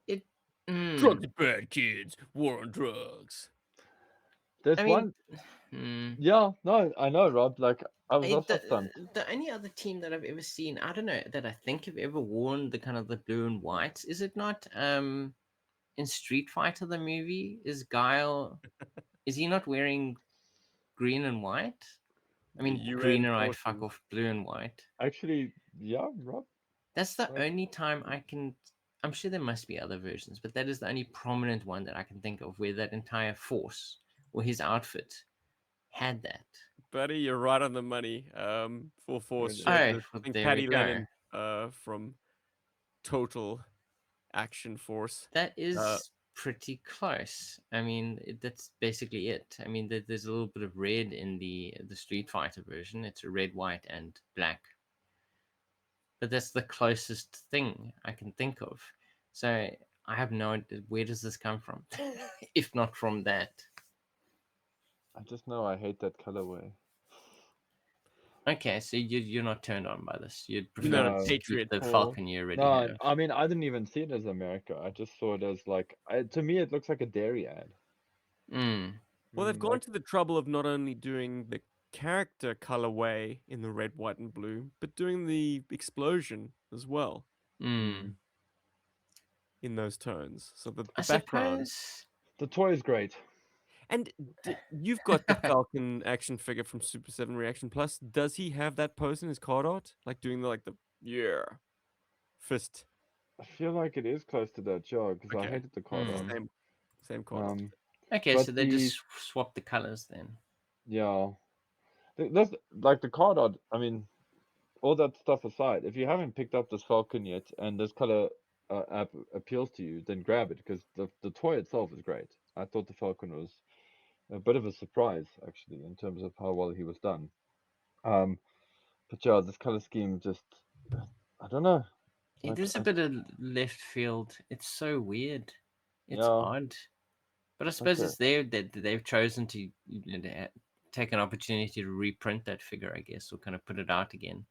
it. Drugs are bad, kids. War on drugs. There's I mean, one. hmm. Yeah, no, I know, Rob. Like, I was also stunned. The only other team that I've ever seen, I don't know, that I think have ever worn the kind of the blue and white. Is it not in Street Fighter the movie? Is Guile, is he not wearing green and white? I The mean green UN and white, fuck forces. off, blue and white. Actually, yeah, Rob. That's the Like, only time I can. I'm sure there must be other versions, but that is the only prominent one that I can think of where that entire force or his outfit had that. Buddy, you're right on the money. Full Force Really? shared Oh, this. I well, think there we Patty go. Lennon from Total Action Force. That is pretty close. I mean, that's basically it. I mean, there's a little bit of red in the Street Fighter version. It's a red, white, and black. But that's the closest thing I can think of. So I have no idea, where does this come from, if not from that. I just know I hate that colorway. Okay, so you're not turned on by this. You'd You're prefer not a No. to keep patriot, the Paul. Falcon you already No, have. I mean, I didn't even see it as America. I just saw it as like, to me, it looks like a dairy ad. Mm. Well, they've gone Like, to the trouble of not only doing the character colorway in the red, white, and blue, but doing the explosion as well Mm. in those tones. So I the background. suppose. the toy is great. And you've got the Falcon action figure from Super 7 Reaction Plus. Does he have that pose in his card art? Like doing the yeah fist. I feel like it is close to that, yeah, because I Okay. hated the card art. Same card art. Okay, But so they the, just swap the colors then. yeah, that's like the card art. I mean, all that stuff aside, if you haven't picked up this Falcon yet and this color app appeals to you, then grab it because the toy itself is great. I thought the Falcon was a bit of a surprise actually in terms of how well he was done. Um, but yeah, this color scheme just I don't know. It Like is a bit of left field. It's so weird. It's yeah, odd. But I like suppose a it's there that they've chosen to take an opportunity to reprint that figure, I guess, or kind of put it out again.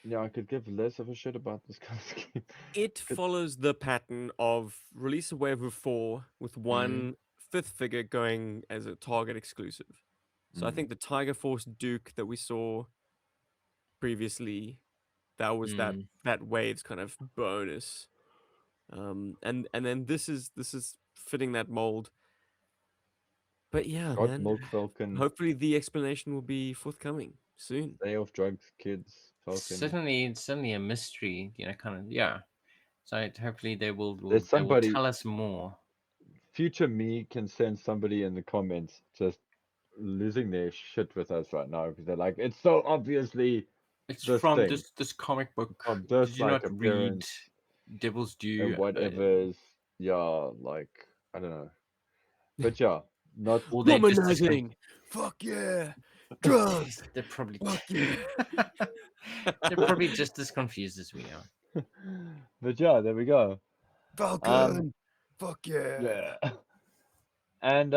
yeah. I could give less of a shit about this color scheme. It Could, follows the pattern of release a wave of 4 with one fifth figure going as a Target exclusive. So I think the Tiger Force Duke that we saw previously, that was Mm. that wave's kind of bonus. And then this is fitting that mold. But yeah, God, man. Milk Falcon, Hopefully the explanation will be forthcoming soon. Day of Drugs, Kids, Falcon. Certainly a mystery, kind of, yeah. So hopefully There's they will somebody, tell us more. future me can send somebody in the comments just losing their shit with us right now because they're like, it's so obviously It's this from thing this comic book. from Did this you like not read appearance Devil's and Due? whatever's, yeah, like I don't know, but yeah, not Or they just Womanizing. Fuck yeah. Drugs. they're probably Fuck yeah. they're probably just as confused as we are. but yeah, there we go. Falcon. Fuck yeah. Yeah. And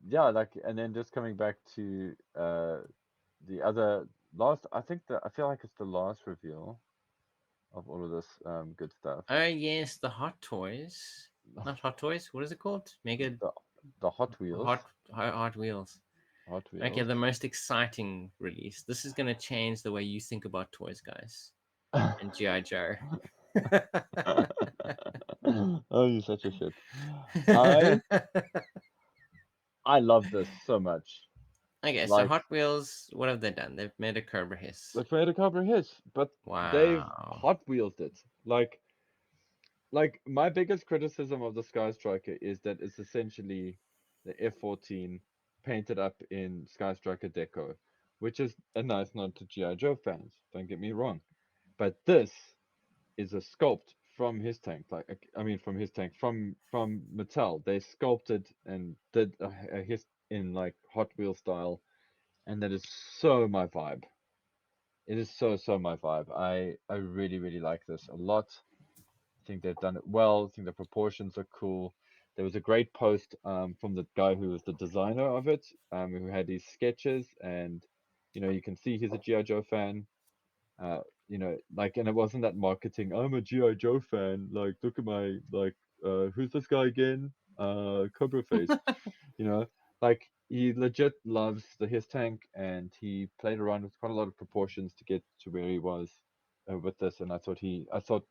yeah, like and then just coming back to the other last I think that I feel like it's the last reveal of all of this good stuff. Oh yes, the Hot Toys. Not Hot Toys. What is it called? Mega The the Hot Wheels. Hot Wheels. Hot Okay, Wheels. the most exciting release. This is gonna change the way you think about toys, guys. And GI Joe. Oh, you're such a shit. I I love this so much. Okay, so Like Hot Wheels, what have they done? They've made a Cobra Hiss. the Creator Cobra hits, but they've Wow. Hot Wheels it. Like my biggest criticism of the Sky Striker is that it's essentially the F-14 painted up in Sky Striker deco, which is a nice nod to GI Joe fans. Don't get me wrong, but this is a sculpt from his tank. From his tank, from Mattel. They sculpted and did a his in like Hot Wheel style, and that is so my vibe. It is so my vibe. I really like this a lot. I think they've done it well. I think the proportions are cool. There was a great post from the guy who was the designer of it, who had these sketches, and you can see he's a GI Joe fan. Uh, and it wasn't that marketing. I'm a GI Joe fan. Like, look at my who's this guy again? Cobra Face. You know, like he legit loves his tank, and he played around with quite a lot of proportions to get to where he was with this. And I thought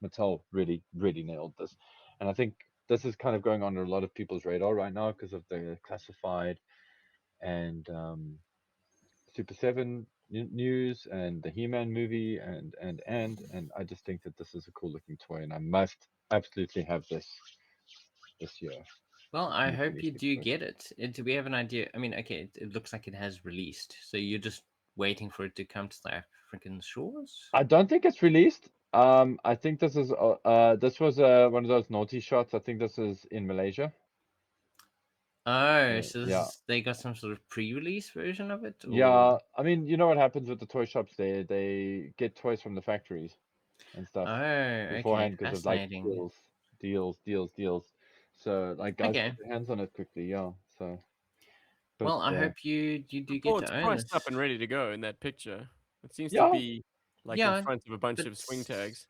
Mattel really nailed this, and I think this is kind of going on a lot of people's radar right now because of the classified and Super 7 news and the He-Man movie and I just think that this is a cool looking toy and I must absolutely have this year. Well, I hope you 2026 do version. get it. Do we have an idea? I mean, okay, it looks like it has released, so you're just waiting for it to come to the African shores. I don't think it's released. I think this was one of those naughty shots. I think this is in Malaysia. Oh, so this Yeah. is they got some sort of pre-release version of it, or Yeah, I mean, you know what happens with the toy shops? They get toys from the factories and stuff oh, okay, beforehand because of like fascinating. deals. So like guys Okay, get their hands on it quickly, yeah. So, but well, I hope you do get Well, to it's own priced up this. and ready to go in that picture. It seems to yeah, be like in Yeah, front of a bunch but of swing tags.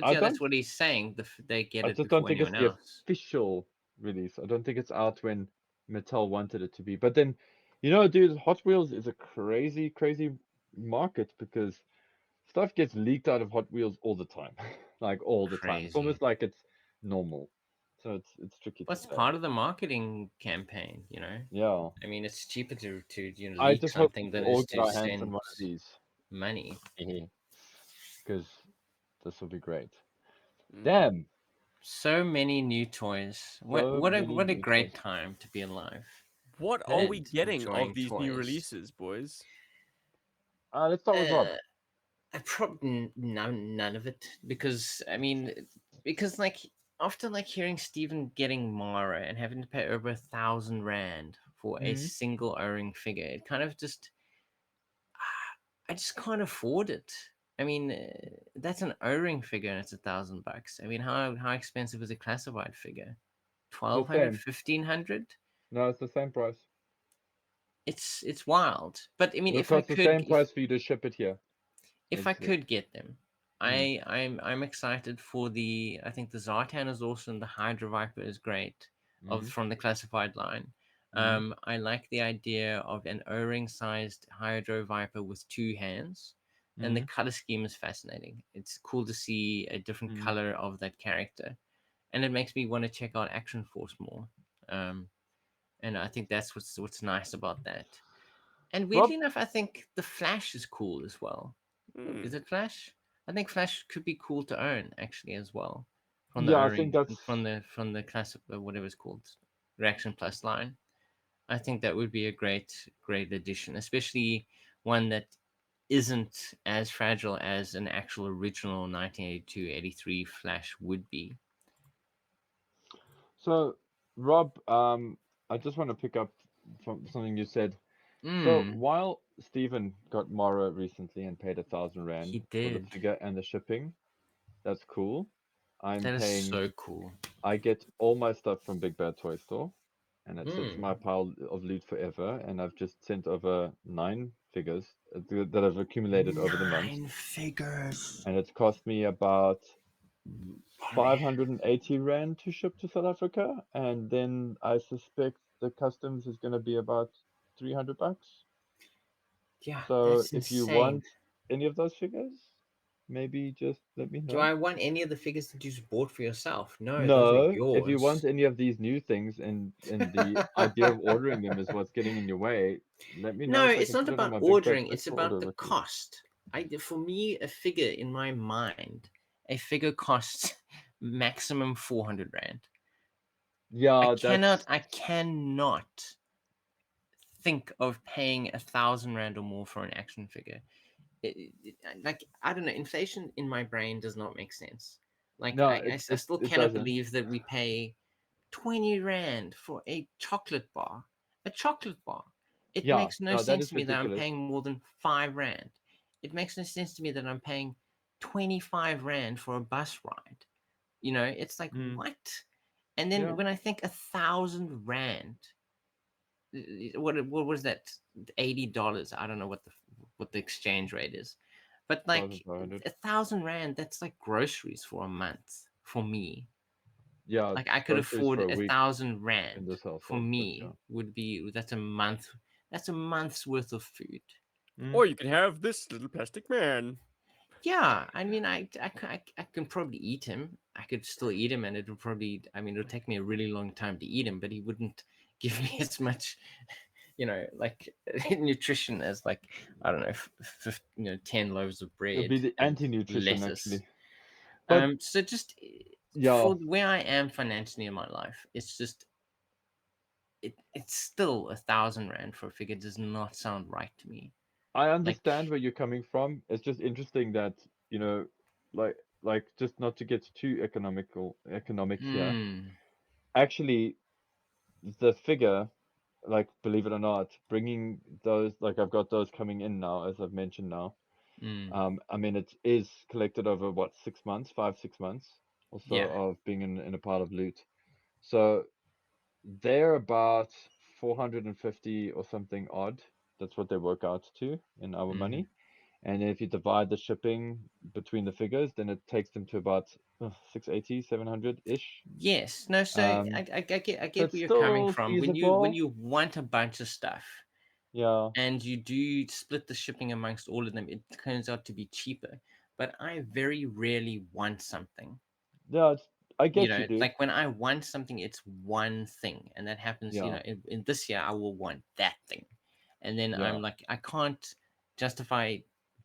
I yeah, that's don't, what he's saying. They get I it just don't before think it's anyone the else. official release. I don't think it's out when Mattel wanted it to be. But then, dude, Hot Wheels is a crazy market because stuff gets leaked out of Hot Wheels all the time, like all the time. It's Crazy. almost like it's normal. So it's tricky to What's say. part of the marketing campaign? Yeah. I mean, it's cheaper to I leak just hope we something can than it all is get to our hands on send one of these. money. Because this will be great. Mm. Damn. So many new toys. What So what a many what a new toys. great time to be alive What are we and getting of enjoying these new toys. releases, boys? Let's start with Rob. I probably none of it because I mean like after like hearing Steven getting Mara and having to pay over 1,000 rand for a Mm. single O-ring figure, it kind of just I just can't afford it. I mean, that's an O-ring figure and it's 1,000 bucks. I mean, how expensive is a classified figure? The 1,200, same. 1,500? No, it's the same price. It's wild. But I mean, It'll cost the same price for you to ship it here. if I It's could get them, mm. I'm excited for the. I think the Zartan is awesome. The Hydra Viper is great, of Mm. from the classified line. Mm. I like the idea of an O-ring sized Hydro Viper with two hands, and the Mm. color scheme is fascinating. It's cool to see a different Mm. color of that character, and it makes me want to check out Action Force more. Um, and I think that's what's nice about that. And weirdly Rob. enough, I think the Flash is cool as well. Is Hmm. it Flash? I think Flash could be cool to own actually as well, from the Yeah, I O-ring think that's from the classic whatever it's called, Reaction Plus line. I think that would be a great addition, especially one that isn't as fragile as an actual original 1982-83 Flash would be. so. Rob, I just want to pick up from something you said. So Hmm, while Stephen got Mara recently and paid 1,000 rand he for the did. figure and the shipping, that's cool. I'm That is paying. so cool. I get all my stuff from Big Bad Toy Store, and it sits in Hmm. my pile of loot forever. And I've just sent over 9 figures that I've accumulated over the months, 9 figures. and it's cost me about Oh man. 580 rand to ship to South Africa, and then I suspect the customs is going to be about 300 bucks. Yeah, So that's if you insane. want any of those figures, maybe just let me Do know. I want any of the figures that you just bought for yourself? No, those are No, if you want yours. any of these new things and the idea of ordering them is what's getting in your way, let me know No, so I it's can not put it on about my Big Bad ordering, Toy it's Store about order the list. cost. For me, a figure in my mind, a figure costs maximum 400 rand. Yeah, that's I cannot think of paying 1,000 rand or more for an action figure. Like I don't know, inflation in my brain does not make sense. Like No, I still it cannot doesn't. believe that we pay 20 rand for a chocolate bar. A chocolate bar. It Yeah, makes no no, that sense is to me that I'm ridiculous. paying more than 5 rand. It makes no sense to me that I'm paying 25 rand for a bus ride. You know, it's like Mm. what? And then Yeah, when I think 1,000 rand, what was that? $80. I don't know what the exchange rate is, but like 1,500. 1,000 rand, that's like groceries for a month for me. Yeah, Like I could groceries for afford a a week thousand in rand this for household, but yeah. me would be that's a month. That's a month's worth of food. Mm. Or you can have this little plastic man. Yeah, I mean, I can probably eat him. I could still eat him, and it would probably. I mean, it would take me a really long time to eat him, but he wouldn't give me as much, like nutrition as like I don't know, 10 loaves of It'll bread be the and anti-nutrition lettuce. actually. But So just yeah, for where I am financially in my life, it's just it's still 1,000 rand for a figure does not sound right to me. I Like, understand where you're coming from. It's just interesting that, you know, like just not to get too economic here. mm, Actually, the figure, like believe it or not, bringing those, like I've got those coming in now, as I've mentioned now. mm, I mean, it is collected over what, 6 months, 5, 6 months or so yeah, of being in a pile of loot. So they're about 450 or something odd. That's what they work out to in our mm-hmm. money. And if you divide the shipping between the figures, then it takes them to about 680, 700-ish. Yes, no. So Um, I so get it's where you're coming still from. When feasible. you want a bunch of stuff Yeah, and you do split the shipping amongst all of them, it turns out to be cheaper. But I very rarely want something. yeah, I get you, dude. Like when I want something, it's one thing, and that happens. Yeah, In this year, I will want that thing, and then yeah, I'm like, I can't justify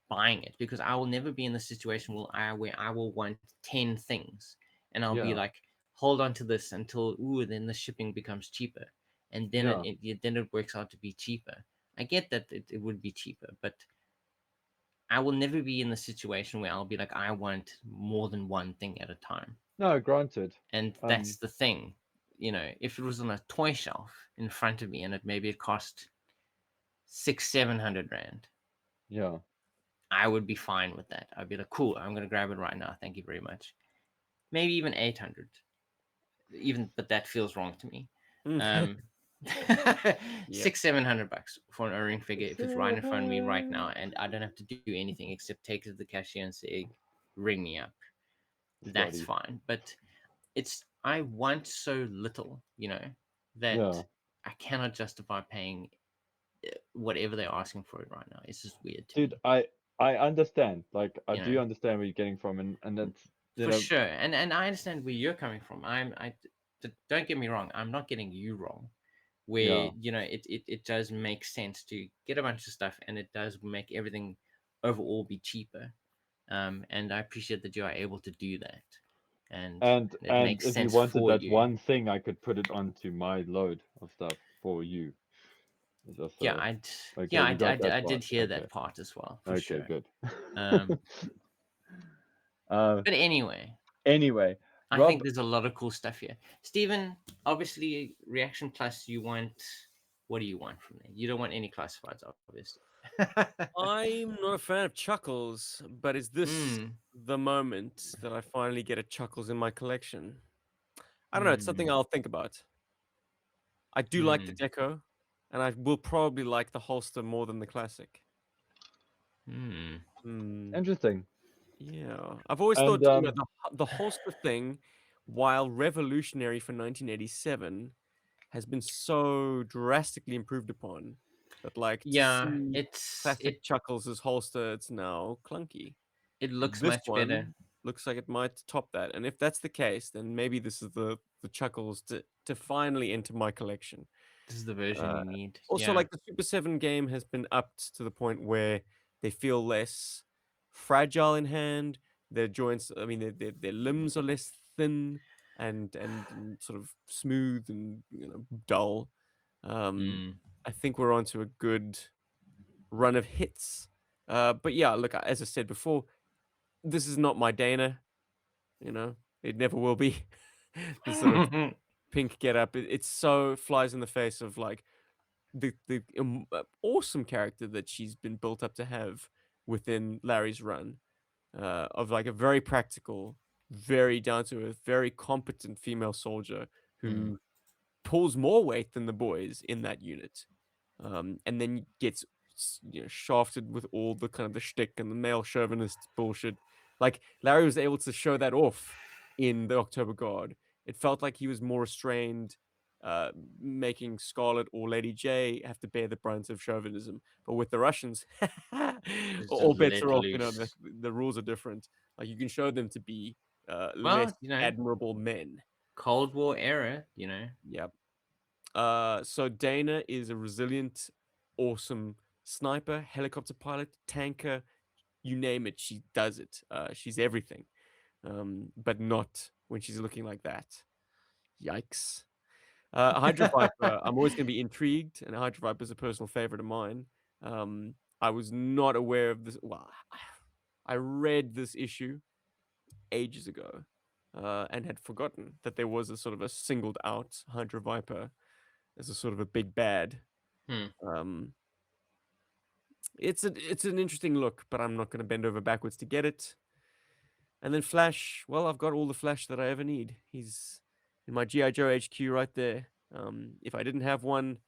buying it because I will never be in the situation where I will want 10 things, and I'll be yeah, like, hold on to this until then the shipping becomes cheaper, and then yeah. then it works out to be cheaper. I get that it would be cheaper, but I will never be in the situation where I'll be like, I want more than one thing at a time. No, granted. And that's Um, the thing. If it was on a toy shelf in front of me and maybe it cost 700 rand, yeah, I would be fine with that. I'd be like, cool, I'm gonna grab it right now. Thank you very much. Maybe even 800. But that feels wrong to me. Mm. Um Yep. 700 bucks for an O-ring figure if it's right in front of me right now, 7. and I don't have to do anything except take it to the cashier and say, ring me up. That's Scotty. fine. But I want so little, that Yeah, I cannot justify paying whatever they're asking for it right now. It's just weird to dude, me, I understand. Like, I you know, do understand where you're getting from, and that's, you for know, sure. And I understand where you're coming from. Don't get me wrong. I'm not getting you wrong. Where yeah. it does make sense to get a bunch of stuff, and it does make everything overall be cheaper. And I appreciate that you are able to do that, and it And makes if you sense wanted for that you. one thing, I could put it onto my load of stuff for you. Just Yeah, so, yeah, okay, you got that I part. did hear Okay, that part as well, for okay, sure. good. Um, uh, but anyway, anyway, I think Rob, there's a lot of cool stuff here. Stephen, obviously, Reaction Plus, what do you want from there? You don't want any classifieds, obviously. I'm not a fan of Chuckles, but is this Hmm. the moment that I finally get a Chuckles in my collection? I don't know. It's something Hmm. I'll think about. I do like the Hmm. deco, and I will probably like the holster more than the classic. Hmm. Hmm. interesting. Yeah, I've always And thought the holster thing, while revolutionary for 1987, has been so drastically improved upon that like to Yeah, see classic Chuckles' holster, it's now clunky. it looks This much better. one looks like it might top that, and if that's the case, then maybe this is the Chuckles to finally enter my collection. This is the version Uh, you need. Also, Yeah. like the Super 7 game has been upped to the point where they feel less fragile in hand. Their joints, I mean, their limbs are less thin and sort of smooth and dull. Um, Hmm. I think we're onto a good run of hits. But yeah, look, as I said before, this is not my Dana. You know, It never will be. The sort of pink get up. It's so flies in the face of like the awesome character that she's been built up to have within Larry's run, of like a very practical, very down to earth, very competent female soldier Mm. who pulls more weight than the boys in that unit, and then gets shafted with all the kind of the shtick and the male chauvinist bullshit. Like Larry was able to show that off in the October Guard. It felt like he was more restrained, making Scarlet or Lady J have to bear the brunt of chauvinism. But with the Russians, It's all just bets let are off. You know, loose. the rules are different. Like you can show them to be less Well, you know, admirable men. Cold War era, you know. Yep. So Dana is a resilient, awesome sniper, helicopter pilot, tanker, you name it, she does it. She's everything, but not when she's looking like that. Yikes. Hydra Viper, I'm always going to be intrigued, and Hydra Viper is a personal favorite of mine. I was not aware of this. Well, I read this issue ages ago, and had forgotten that there was a sort of a singled out Hydra Viper as a sort of a big bad. Hmm. It's an interesting look, but I'm not going to bend over backwards to get it. And then Flash, well, I've got all the Flash that I ever need. He's in my GI Joe HQ right there. If I didn't have one,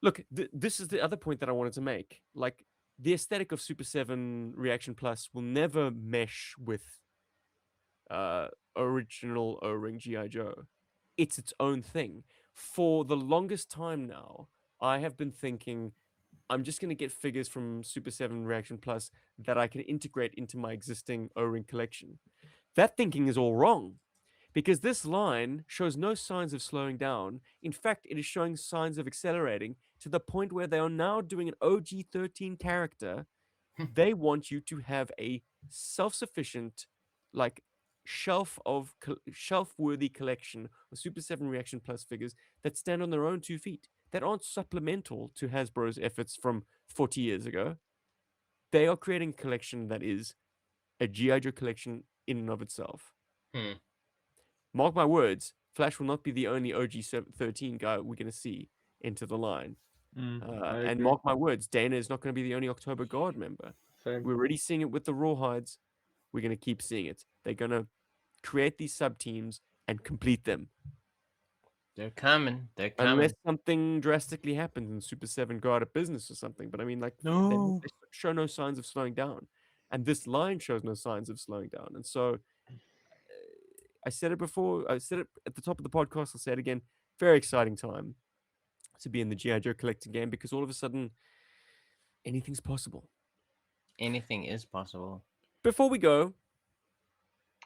look, this is the other point that I wanted to make. Like the aesthetic of Super 7 Reaction Plus will never mesh with original O-Ring GI Joe. It's its own thing. For the longest time now, I have been thinking I'm just going to get figures from Super 7 Reaction Plus that I can integrate into my existing O-Ring collection. That thinking is all wrong because this line shows no signs of slowing down. In fact, it is showing signs of accelerating to the point where they are now doing an OG-13 character. They want you to have a self-sufficient, like shelf-worthy collection of Super 7 Reaction Plus figures that stand on their own 2 feet, that aren't supplemental to Hasbro's efforts from 40 years ago. They are creating a collection that is a GI Joe collection in and of itself. Hmm. Mark my words, Flash will not be the only OG-13 guy we're going to see enter the line. I And agree. mark my words, Dana is not going to be the only October Guard member. Same. We're already seeing it with the Rawhides. We're going to keep seeing it. They're going to create these sub teams and complete them. They're coming. They're coming. Unless something drastically happens and Super 7 go out of business or something. But I mean, like, No. they show no signs of slowing down. And this line shows no signs of slowing down. And so I said it before. I said it at the top of the podcast. I'll say it again. Very exciting time to be in the GI Joe collecting game because all of a sudden, anything's possible. Anything is possible. Before we go,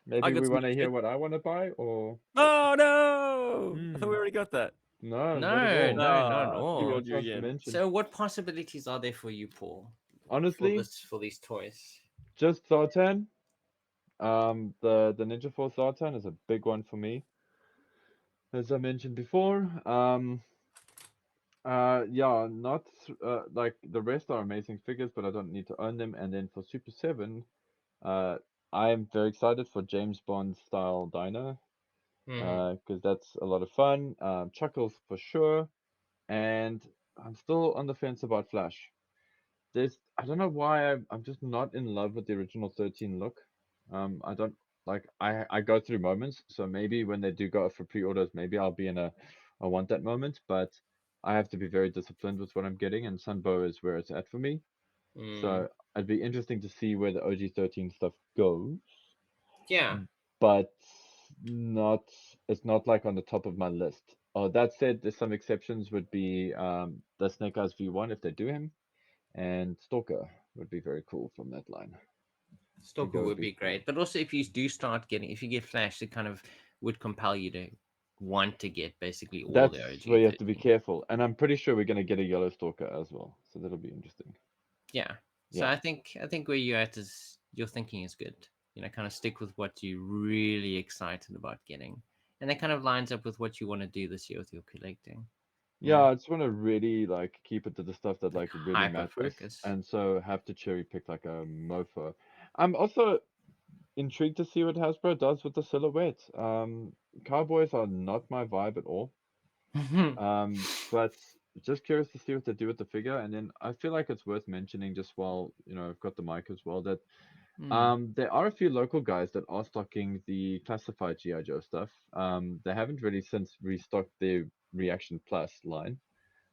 Maybe got we some want to hear shit. what I want to buy, or oh no! I thought we already got that. no, No, not at all. no, not at Ah, all. derailed That's you not to again. mention. So, what possibilities are there for you, Paul? Honestly, For these toys. just Zartan. The Ninja Force Zartan is a big one for me, as I mentioned before. Yeah, not like the rest are amazing figures, but I don't need to own them. And then for Super 7, I am very excited for James Bond style Dino, because that's a lot of fun. Chuckles for sure, and I'm still on the fence about Flash. I don't know why I'm just not in love with the original 13 look. I don't like I go through moments, so maybe when they do go up for pre-orders, maybe I'll be in a I want that moment, but I have to be very disciplined with what I'm getting, and Sunbow is where it's at for me. So it'd be interesting to see where the OG-13 stuff goes, Yeah. but not it's not like on the top of my list. Oh, that said, there's some exceptions would be the Snake Eyes V1 if they do him, and Stalker would be very cool from that line. Stalker Hugo would be great. But also, if you do start getting, if you get Flash, it kind of would compel you to want to get basically all That's the OG where you have to be 13. careful, and I'm pretty sure we're going to get a Yellow Stalker as well, so that'll be interesting. Yeah. So Yeah. I think where you're at is your thinking is good. You know, kind of stick with what you're really excited about getting, and that kind of lines up with what you want to do this year with your collecting. Yeah, I just want to really like keep it to the stuff that like really Hyper matters, focus. and so have to cherry pick like a mofo. I'm also intrigued to see what Hasbro does with the silhouette. Cowboys are not my vibe at all. But just curious to see what they do with the figure. And then I feel like it's worth mentioning, just while I've got the mic as well, that Mm, there are a few local guys that are stocking the classified GI Joe stuff. They haven't really since restocked their Reaction Plus line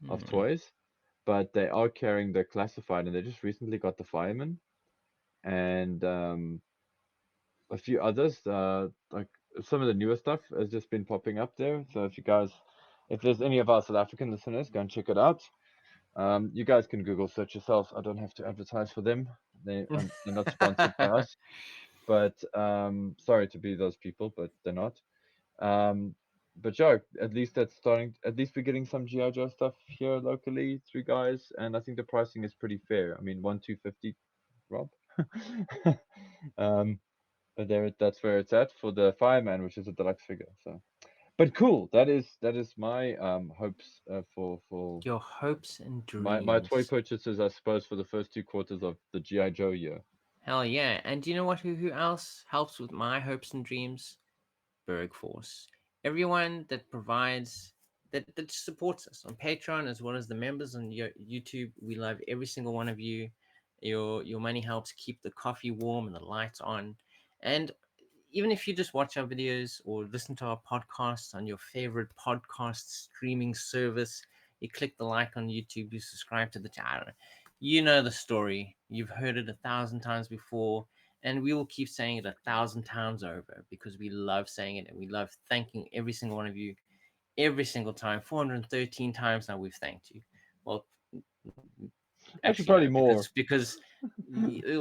of mm. toys, but they are carrying the classified, and they just recently got the Fireman and a few others. Like some of the newer stuff has just been popping up there. So if there's any of our South African listeners, go and check it out. You guys can Google search yourselves. I don't have to advertise for them. They're not sponsored by us. But sorry to be those people, but they're not. Um, but yeah, at least that's starting. At least we're getting some GI Joe stuff here locally through guys, and I think the pricing is pretty fair. I mean, 1,250, Rob. um, but that's where it's at for the Fireman, which is a deluxe figure. So, but cool. That is my hopes for Your hopes and my toy dreams. purchases, I suppose, for the first 2 quarters of the GI Joe year. Hell yeah. And do you know what? Who else helps with my hopes and dreams? Berg Force. Everyone that provides that supports us on Patreon as well as the members on YouTube. We love every single one of you. Your money helps keep the coffee warm and the lights on. And even if you just watch our videos or listen to our podcasts on your favorite podcast streaming service, you click the like on YouTube, you subscribe to the channel. You know the story. You've heard it 1,000 times before, and we will keep saying it 1,000 times over because we love saying it and we love thanking every single one of you every single time. 413 times now we've thanked you. Well, Actually, actually no, probably more. because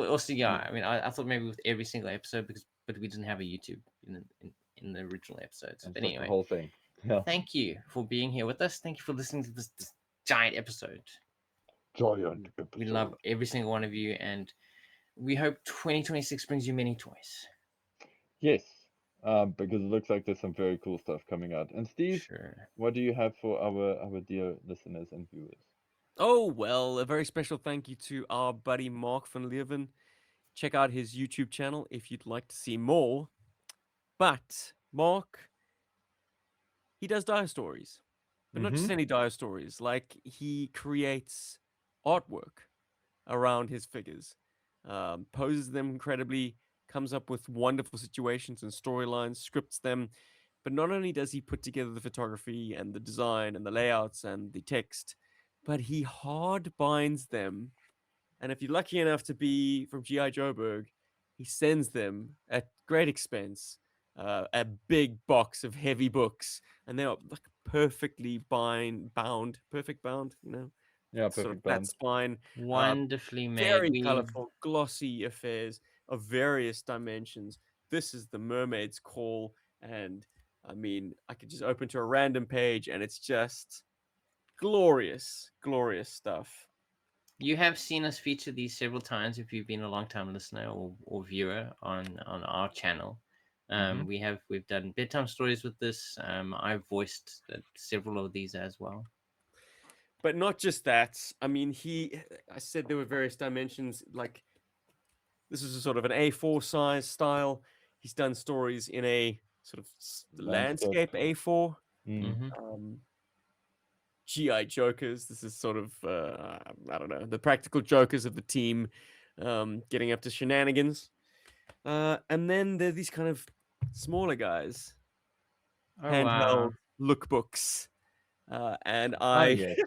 also yeah, I mean I thought maybe with every single episode because but we didn't have a YouTube in the original episodes. And But it's like the anyway, whole thing. Yeah. thank you for being here with us. Thank you for listening to this giant episode. Giant We love episode. every single one of you, and we hope 2026 brings you many toys. Yes. Because it looks like there's some very cool stuff coming out. And Steve, Sure. what do you have for our dear listeners and viewers? Oh, well, a very special thank you to our buddy Mark van Leeuwen. Check out his YouTube channel if you'd like to see more. But Mark, he does dire stories, but not Mm-hmm. just any dire stories. Like, he creates artwork around his figures, poses them incredibly, comes up with wonderful situations and storylines, scripts them. But not only does he put together the photography and the design and the layouts and the text, but he hard binds them. And if you're lucky enough to be from GI Joburg, he sends them at great expense a big box of heavy books, and they are like perfectly bound, perfect bound, Yeah, sort of perfect flat band. spine, uh, Wonderfully made. very We colorful, glossy affairs of various dimensions. This is the Mermaid's Call, and I mean, I could just open to a random page, and it's just glorious, glorious stuff. You have seen us feature these several times if you've been a long time listener or viewer on our channel. Mm-hmm. We've done bedtime stories with this. I've voiced several of these as well. But not just that. I mean, I said there were various dimensions. Like, this is a sort of an A4 size style. He's done stories in a sort of Landscape. landscape A4. Mm. Mm-hmm. Um, GI Jokers. This is sort of, I don't know, the practical jokers of the team getting up to shenanigans. And then there are these kind of smaller guys, Oh handheld wow! lookbooks. And Oh I yes.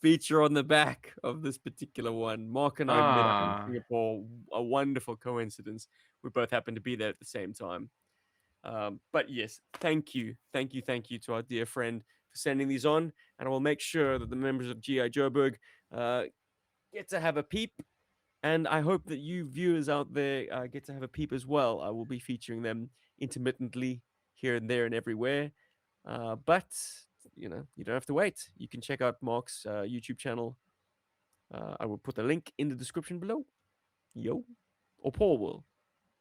feature on the back of this particular one. Mark and I met up in Ah, Singapore. A wonderful coincidence. We both happened to be there at the same time. But yes, thank you to our dear friend for sending these on, and I will make sure that the members of GI Joburg get to have a peep. And I hope that you viewers out there get to have a peep as well. I will be featuring them intermittently here and there and everywhere. But you don't have to wait. You can check out Mark's YouTube channel. I will put the link in the description below. Yo, or Paul will.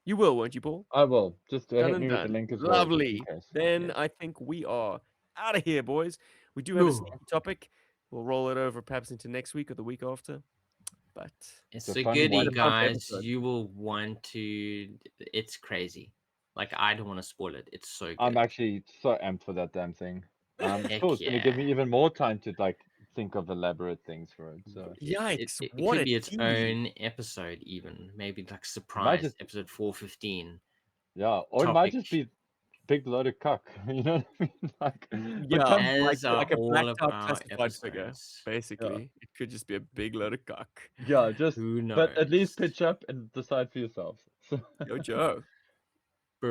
You will, won't you, Paul? I will. Just Done hit and me with the done. link as well, just in Lovely. case. Then Yes. I think we are out of here, boys. We do have a ooh, sneaky topic. We'll roll it over perhaps into next week or the week after. But It's a a fun goodie, one. a fun guys. episode. You will want to. It's crazy. Like, I don't want to spoil it. It's so I'm good. actually so amped for that damn thing. Heck Cool, it's gonna give yeah. me even more time to like think of elaborate things for it. So Yikes! It What could a be its tease! own episode, even maybe like it might surprise just episode 415 yeah, or it might topic. just be big load of cuck. You know what I mean? Like, but Yeah, come like As are like a all of blacked out our classified figure. episodes. yeah, Basically, it could just be a big load of cock. yeah, just Who but at least knows? pitch up and decide for yourselves. So Yo, Joe. Brr.